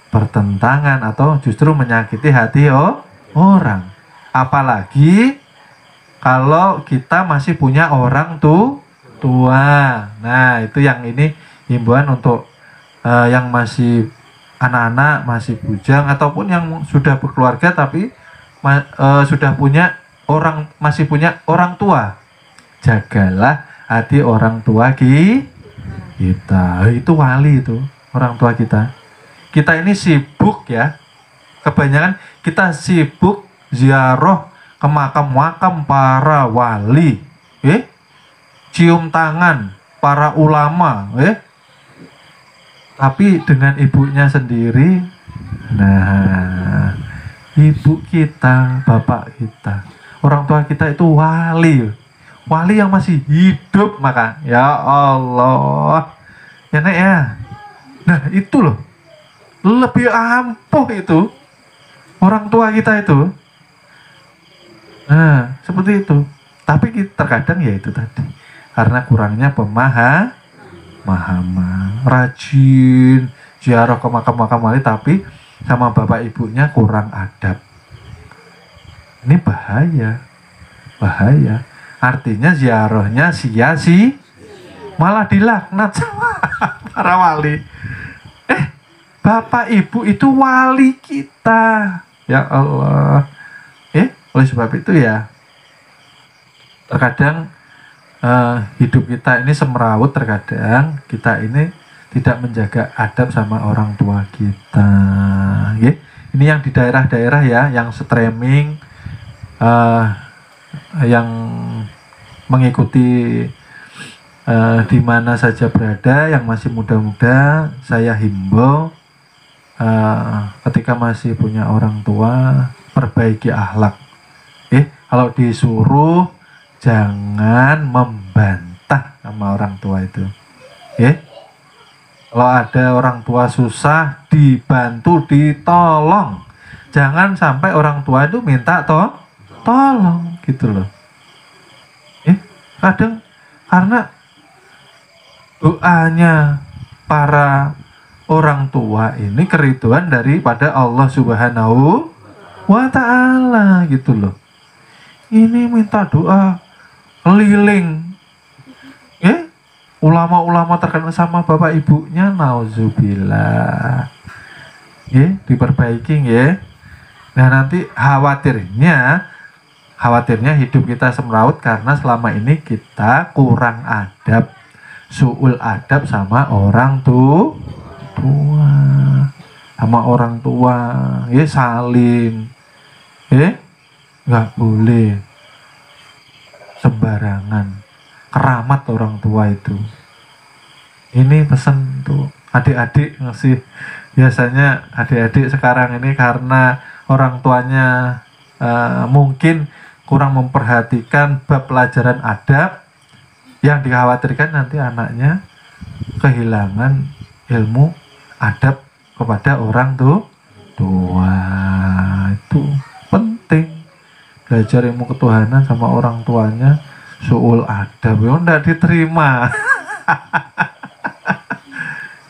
pertentangan, atau justru menyakiti hati orang. Apalagi kalau kita masih punya orang tua. Nah, itu yang ini himbauan untuk yang masih anak-anak, masih bujang, ataupun yang sudah berkeluarga tapi sudah punya masih punya orang tua. Jagalah hati orang tua kita. Itu wali, itu orang tua kita. Kita ini sibuk, ya, kebanyakan kita sibuk ziarah ke makam-makam para wali, cium tangan para ulama, tapi dengan ibunya sendiri. Nah, ibu kita, bapak kita, orang tua kita itu wali yang masih hidup, maka ya Allah, ya Nek ya. Nah, itu loh, lebih ampuh itu orang tua kita itu. Nah, seperti itu. Tapi terkadang ya itu tadi, karena kurangnya pemahaman, rajin ziarah ke makam-makam wali tapi sama bapak ibunya kurang adab. Ini bahaya. Artinya ziarahnya sia-sia, malah dilaknat sama para wali. Bapak ibu itu wali kita, ya Allah. Oleh sebab itu ya, terkadang hidup kita ini semrawut, terkadang kita ini tidak menjaga adab sama orang tua kita. Ini yang di daerah-daerah ya, yang streaming, yang mengikuti di mana saja berada, yang masih muda-muda, saya himbau ketika masih punya orang tua, perbaiki akhlak. Kalau disuruh jangan membantah sama orang tua itu. Kalau ada orang tua susah, dibantu, ditolong. Jangan sampai orang tua itu minta tolong, gitu loh. Kadang karena doanya para orang tua ini keriduan daripada Allah Subhanahu wa ta'ala gitu loh. Ini minta doa keliling, ya, ulama-ulama terkenal sama bapak ibunya, nauzubillah, ya, diperbaiki, ya. Nah nanti khawatirnya hidup kita semeraut karena selama ini kita kurang adab, su'ul adab sama orang tua, ya, salim, ya, nggak boleh sembarangan, keramat orang tua itu. Ini pesan tuh adik-adik ngasih. Biasanya adik-adik sekarang ini karena orang tuanya mungkin kurang memperhatikan bab pelajaran adab, yang dikhawatirkan nanti anaknya kehilangan ilmu adab kepada orang tua. Itu penting, belajar ilmu ketuhanan sama orang tuanya, su'ul adab, ya enggak diterima.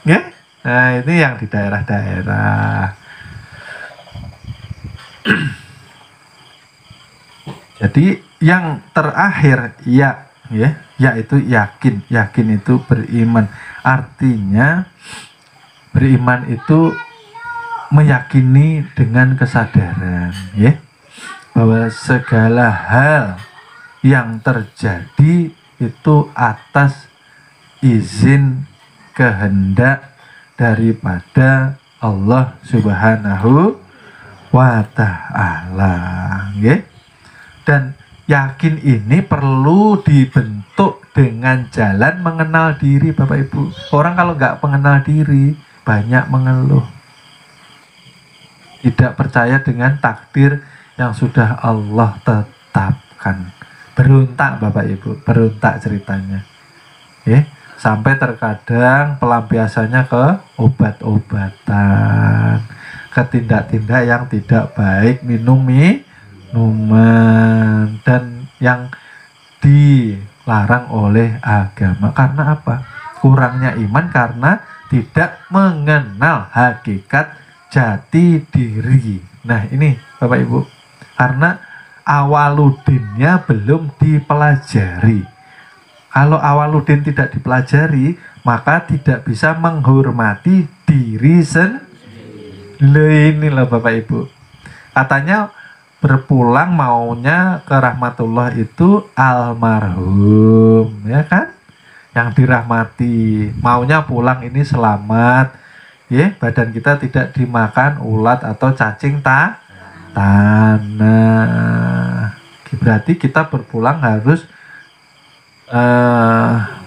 Ya? Nah ini yang di daerah-daerah. Jadi yang terakhir ya itu yakin itu beriman. Artinya beriman itu meyakini dengan kesadaran, ya, bahwa segala hal yang terjadi itu atas izin kehendak daripada Allah Subhanahu wa ta'ala, ya. Dan yakin ini perlu dibentuk dengan jalan mengenal diri, Bapak Ibu. Orang kalau nggak mengenal diri banyak mengeluh, tidak percaya dengan takdir yang sudah Allah tetapkan. Beruntak Bapak Ibu, beruntak ceritanya, ya. Sampai terkadang pelampiasannya ke obat-obatan, ke tindak-tindak yang tidak baik, minuman, dan yang dilarang oleh agama. Karena apa? Kurangnya iman karena tidak mengenal hakikat jati diri. Nah ini Bapak Ibu, karena awaludinnya belum dipelajari. Kalau awaludin tidak dipelajari, maka tidak bisa menghormati diri sendiri. Inilah Bapak Ibu, katanya berpulang maunya ke rahmatullah itu almarhum, ya kan, yang dirahmati, maunya pulang ini selamat, ya, badan kita tidak dimakan ulat atau cacing tanah. Berarti kita berpulang harus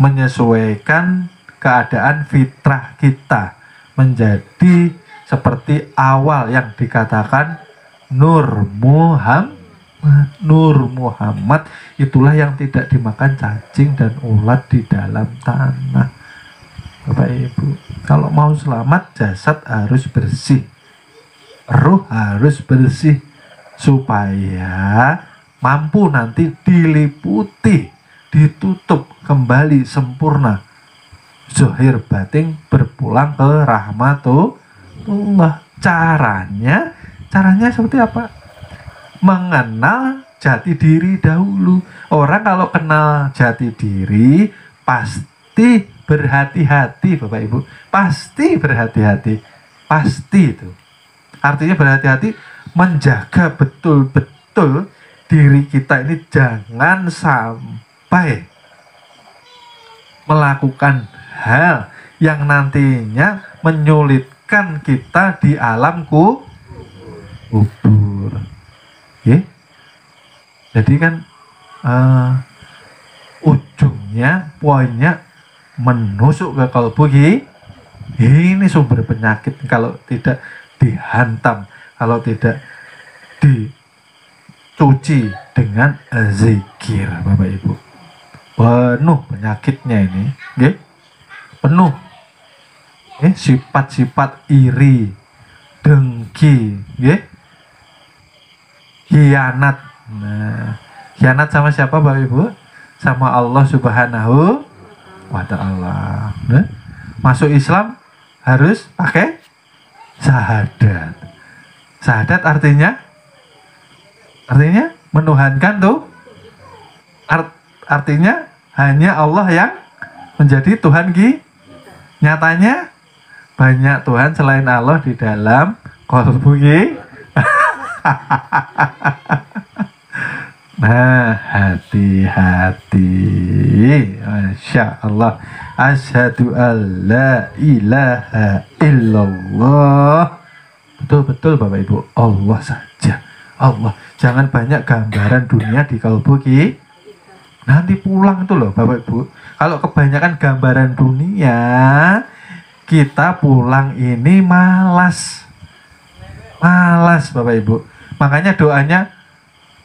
menyesuaikan keadaan fitrah kita menjadi seperti awal yang dikatakan Nur Muhammad, itulah yang tidak dimakan cacing dan ulat di dalam tanah. Bapak Ibu, kalau mau selamat, jasad harus bersih, ruh harus bersih, supaya mampu nanti diliputi, ditutup kembali sempurna, zahir batin berpulang ke rahmatullah. Caranya seperti apa? Mengenal jati diri dahulu. Orang kalau kenal jati diri pasti berhati-hati, Bapak Ibu. Pasti berhati-hati. Pasti itu. Artinya berhati-hati, menjaga betul-betul diri kita ini jangan sampai melakukan hal yang nantinya menyulitkan kita di alam kubur. Ya. Jadi kan ujungnya, poinnya menusuk ke kalbu. Ini sumber penyakit kalau tidak dihantam, kalau tidak dicuci dengan zikir, Bapak Ibu. Penuh penyakitnya ini, ya. Penuh sifat-sifat iri, dengki, ya. Khianat. Nah, khianat sama siapa Bapak Ibu? Sama Allah Subhanahu wa ta'ala. Nah, masuk Islam harus pakai syahadat. Syahadat artinya menuhankan tuh. Artinya hanya Allah yang menjadi Tuhan nyatanya banyak Tuhan selain Allah di dalam qalbu Nah, hati-hati. Masya Allah. Asyhadu an la ilaha illallah. Betul-betul Bapak Ibu, Allah saja. Allah. Jangan banyak gambaran dunia di kalbu nanti pulang itu loh Bapak Ibu. Kalau kebanyakan gambaran dunia, kita pulang ini malas. Malas Bapak Ibu. Makanya doanya,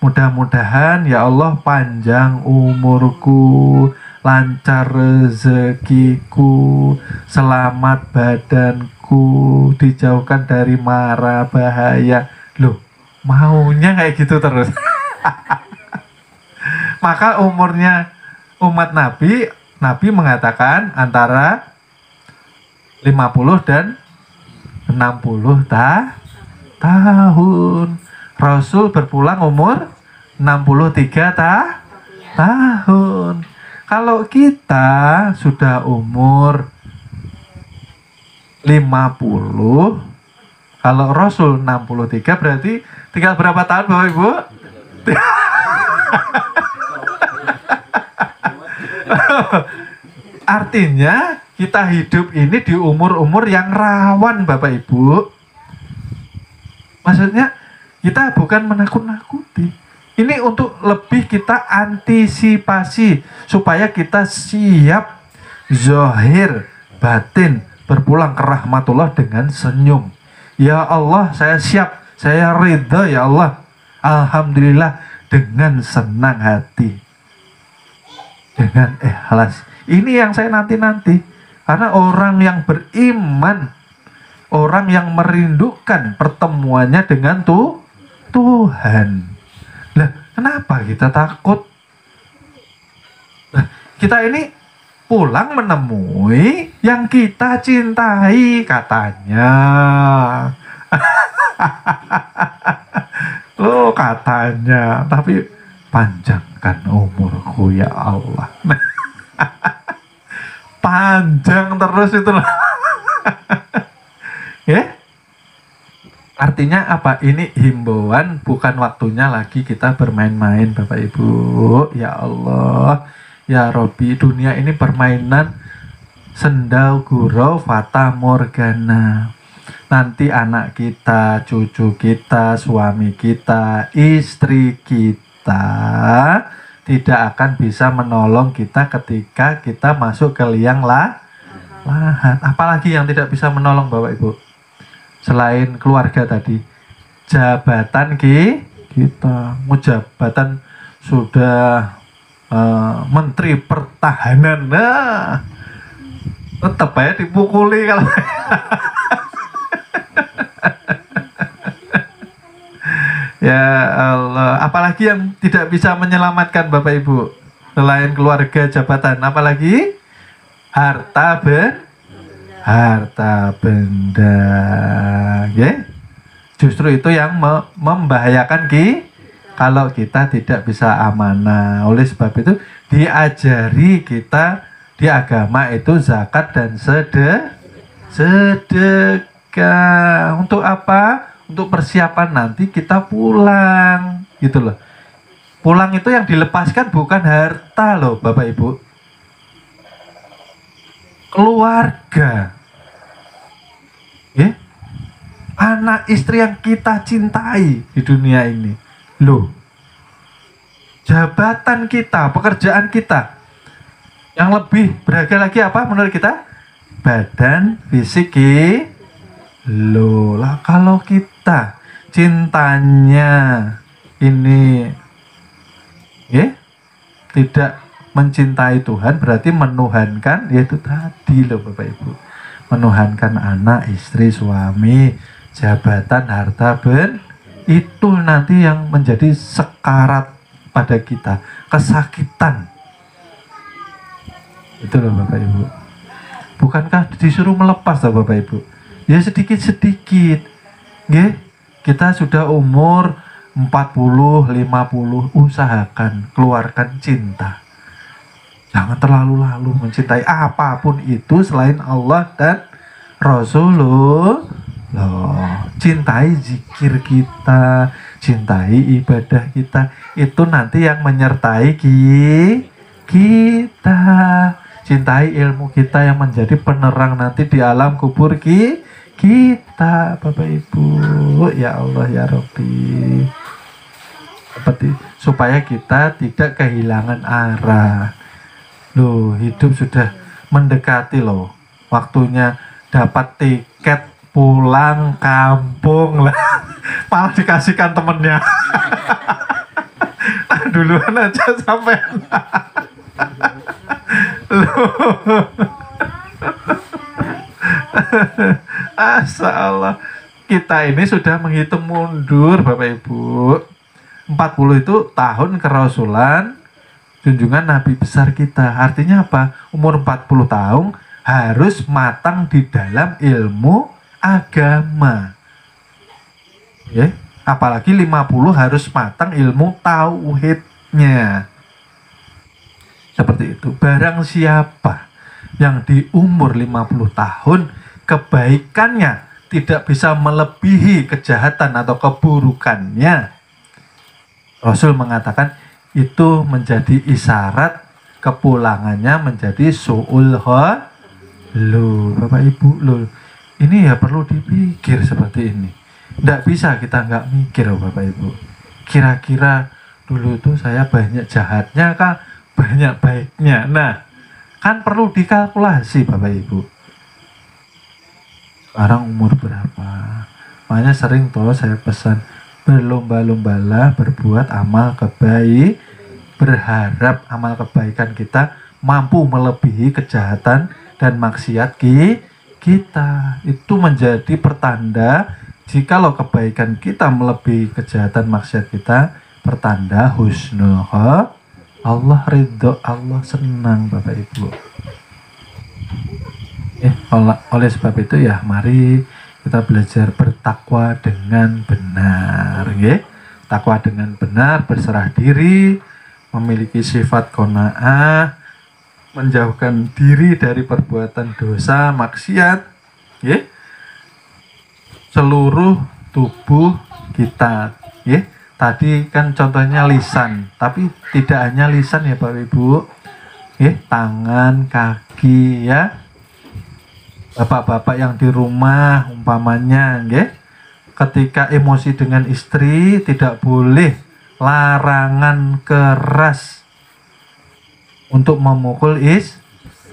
mudah-mudahan ya Allah panjang umurku, lancar rezekiku, selamat badanku, dijauhkan dari mara bahaya. Loh, maunya kayak gitu terus. Maka umurnya umat Nabi mengatakan antara 50 dan 60 tahun. Rasul berpulang umur 63 tahun. Kalau kita sudah umur 50, kalau Rasul 63 berarti tinggal berapa tahun Bapak Ibu? Artinya kita hidup ini di umur-umur yang rawan Bapak Ibu. Maksudnya kita bukan menakut-nakuti. Ini untuk lebih kita antisipasi supaya kita siap zahir batin berpulang ke rahmatullah dengan senyum. Ya Allah, saya siap, saya ridha ya Allah. Alhamdulillah, dengan senang hati, dengan ikhlas. Ini yang saya nanti-nanti. Karena orang yang beriman, orang yang merindukan pertemuannya dengan Tuhan. Lah, kenapa kita takut? Nah, kita ini pulang menemui yang kita cintai katanya. Loh, katanya, tapi panjangkan umurku ya Allah. Panjang terus itu loh. Ya? Artinya apa? Ini himbauan, bukan waktunya lagi kita bermain-main Bapak Ibu. Ya Allah, ya Robbi, dunia ini permainan sendau gurau fata morgana. Nanti anak kita, cucu kita, suami kita, istri kita tidak akan bisa menolong kita ketika kita masuk ke liang lahat. Apalagi yang tidak bisa menolong Bapak Ibu? Selain keluarga tadi, jabatan kita, jabatan sudah Menteri Pertahanan, nah tetap ya dipukuli kalau ya Allah. Apalagi yang tidak bisa menyelamatkan Bapak Ibu selain keluarga, jabatan, apalagi harta benda, ya. Justru itu yang membahayakan kalau kita tidak bisa amanah. Oleh sebab itu diajari kita di agama itu zakat dan sedekah. Untuk apa? Untuk persiapan nanti kita pulang, gitu loh. Pulang itu yang dilepaskan bukan harta loh Bapak Ibu, keluarga. Ya, anak istri yang kita cintai di dunia ini. Loh, jabatan kita, pekerjaan kita. Yang lebih berharga lagi apa menurut kita? Badan, fisik. Loh, lah kalau kita cintanya ini tidak mencintai Tuhan, berarti menuhankan, yaitu tadi loh Bapak Ibu. Menuhankan anak, istri, suami, jabatan, harta, itu nanti yang menjadi sekarat pada kita, kesakitan. Itu loh Bapak Ibu. Bukankah disuruh melepas loh Bapak Ibu? Ya sedikit-sedikit. Nggih, kita sudah umur 40, 50, usahakan keluarkan cinta. Jangan terlalu-lalu mencintai apapun itu selain Allah dan Rasulullah. Cintai zikir kita, cintai ibadah kita. Itu nanti yang menyertai kita. Cintai ilmu kita yang menjadi penerang nanti di alam kubur kita, Bapak Ibu. Ya Allah ya Rabbi. Seperti supaya kita tidak kehilangan arah. Loh, hidup sudah mendekati loh. Waktunya dapat tiket pulang kampung lah. Malah dikasihkan temennya. Duluan aja sampai. Asya Allah. Kita ini sudah menghitung mundur Bapak Ibu. 40 itu tahun kerasulan junjungan Nabi besar kita. Artinya apa? Umur 40 tahun harus matang di dalam ilmu agama. Ya, apalagi 50 harus matang ilmu tauhidnya. Seperti itu. Barang siapa yang di umur 50 tahun kebaikannya tidak bisa melebihi kejahatan atau keburukannya, Rasul mengatakan itu menjadi isyarat kepulangannya menjadi su'ul loh, Bapak Ibu loh. Ini ya perlu dipikir seperti ini. Tidak bisa kita nggak mikir loh Bapak Ibu. Kira-kira dulu tuh saya banyak jahatnya kah? Banyak baiknya. Nah, kan perlu dikalkulasi Bapak Ibu. Sekarang umur berapa? Makanya sering tuh saya pesan berlomba-lombalah berbuat amal kebaik, berharap amal kebaikan kita mampu melebihi kejahatan dan maksiat kita. Itu menjadi pertanda jikalau kebaikan kita melebihi kejahatan maksiat kita, pertanda husnul Allah ridho, Allah senang Bapak Ibu. Oleh sebab itu ya mari kita belajar bertakwa dengan benar, ya. Takwa dengan benar, berserah diri, memiliki sifat qanaah, menjauhkan diri dari perbuatan dosa, maksiat, ya. Seluruh tubuh kita, ya. Tadi kan contohnya lisan, tapi tidak hanya lisan ya Bapak Ibu, ya, tangan, kaki, ya. Bapak-bapak yang di rumah umpamanya, ya, ketika emosi dengan istri tidak boleh larangan keras untuk memukul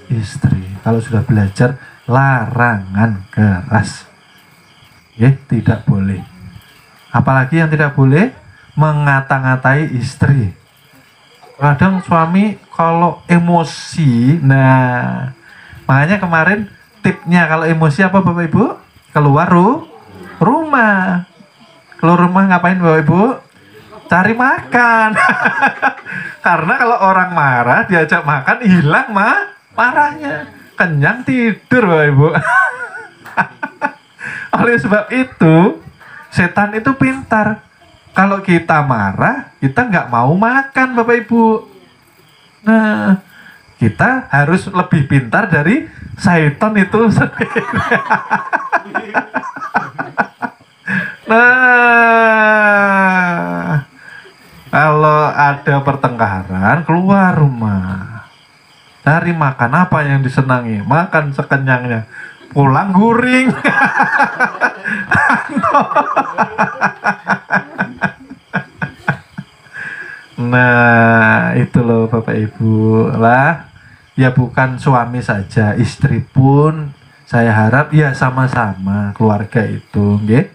istri. Kalau sudah belajar larangan keras, ya, tidak boleh. Apalagi yang tidak boleh mengata-ngatai istri. Kadang suami kalau emosi, nah makanya kemarin tipnya kalau emosi apa Bapak Ibu? Keluar rumah. Keluar rumah ngapain Bapak Ibu? Cari makan. Karena kalau orang marah diajak makan hilang marahnya. Kenyang tidur Bapak Ibu. Oleh sebab itu setan itu pintar. Kalau kita marah, kita nggak mau makan Bapak Ibu. Nah, kita harus lebih pintar dari syaitan itu sendiri. Nah, kalau ada pertengkaran, keluar rumah. Cari makan apa yang disenangi, makan sekenyangnya. Pulang guring. Nah, itu loh Bapak Ibu lah. Ya bukan suami saja, istri pun saya harap ya sama-sama keluarga itu, nggih.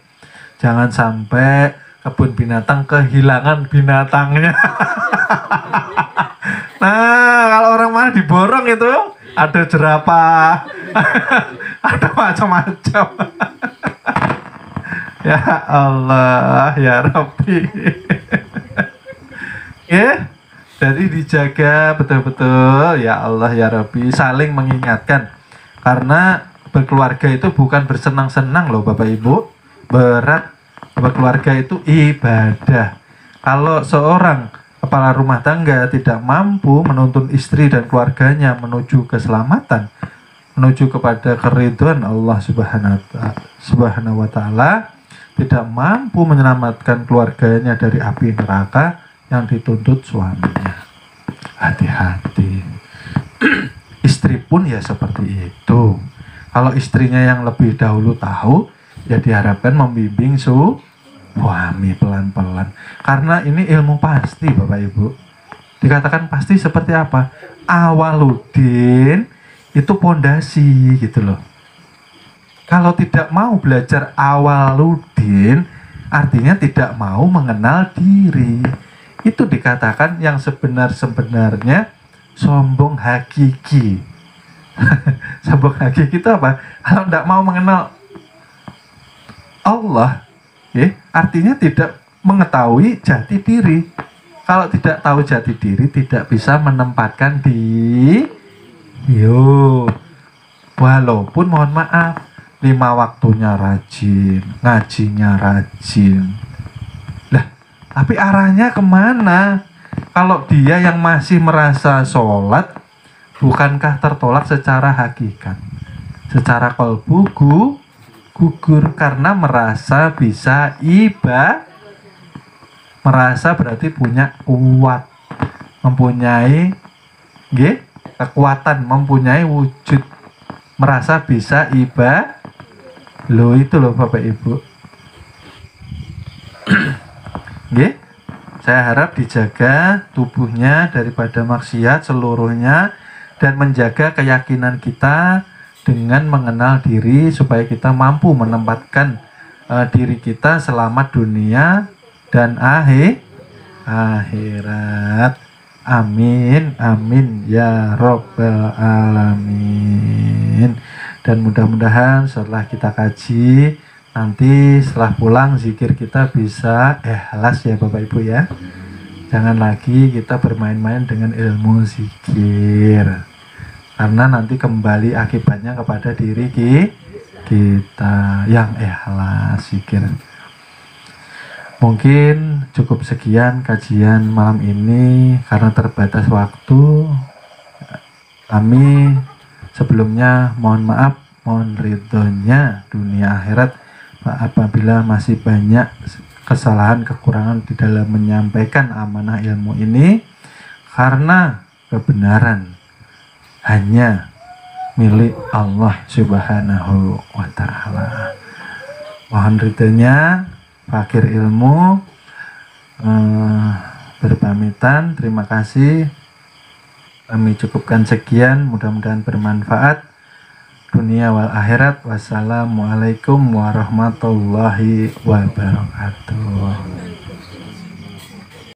Jangan sampai kebun binatang kehilangan binatangnya. Nah, kalau orang mana diborong itu ada jerapah, ada macam-macam. Ya Allah, ya Rabbi. Ya, Jadi dijaga betul-betul ya Allah ya Rabbi, saling mengingatkan. Karena berkeluarga itu bukan bersenang-senang loh Bapak Ibu. Berat, berkeluarga itu ibadah. Kalau seorang kepala rumah tangga tidak mampu menuntun istri dan keluarganya menuju keselamatan, menuju kepada keridhaan Allah Subhanahu wa taala, tidak mampu menyelamatkan keluarganya dari api neraka yang dituntut suaminya. Hati-hati. Istri pun ya seperti itu. Kalau istrinya yang lebih dahulu tahu, ya diharapkan membimbing suami pelan-pelan. Karena ini ilmu pasti Bapak Ibu. Dikatakan pasti seperti apa? Awaludin itu pondasi gitu loh. Kalau tidak mau belajar awaludin, artinya tidak mau mengenal diri. Itu dikatakan yang sebenarnya sombong hakiki. Sombong hakiki itu apa? Kalau tidak mau mengenal Allah, artinya tidak mengetahui jati diri. Kalau tidak tahu jati diri, tidak bisa menempatkan walaupun mohon maaf 5 waktunya rajin, ngajinya rajin. Lah, tapi arahnya kemana? Kalau dia yang masih merasa sholat, bukankah tertolak secara hakikat? Secara qalbu gugur karena merasa bisa merasa berarti punya kuat, mempunyai kekuatan, mempunyai wujud, merasa bisa loh itu loh Bapak Ibu. Saya harap dijaga tubuhnya daripada maksiat seluruhnya dan menjaga keyakinan kita dengan mengenal diri supaya kita mampu menempatkan diri kita selamat dunia dan akhirat. Amin, amin ya Rabbal alamin. Dan mudah-mudahan setelah kita kaji, nanti setelah pulang zikir kita bisa ikhlas ya Bapak Ibu ya. Jangan lagi kita bermain-main dengan ilmu zikir, karena nanti kembali akibatnya kepada diri kita yang ikhlas zikir. Mungkin cukup sekian kajian malam ini karena terbatas waktu. Kami sebelumnya mohon maaf, mohon ridhonya dunia akhirat apabila masih banyak kesalahan kekurangan di dalam menyampaikan amanah ilmu ini, karena kebenaran hanya milik Allah Subhanahu wa ta'ala. Mohon ridhonya. Fakir ilmu berpamitan. Terima kasih. Kami cukupkan sekian. Mudah-mudahan bermanfaat dunia wal akhirat. Wassalamualaikum warahmatullahi wabarakatuh.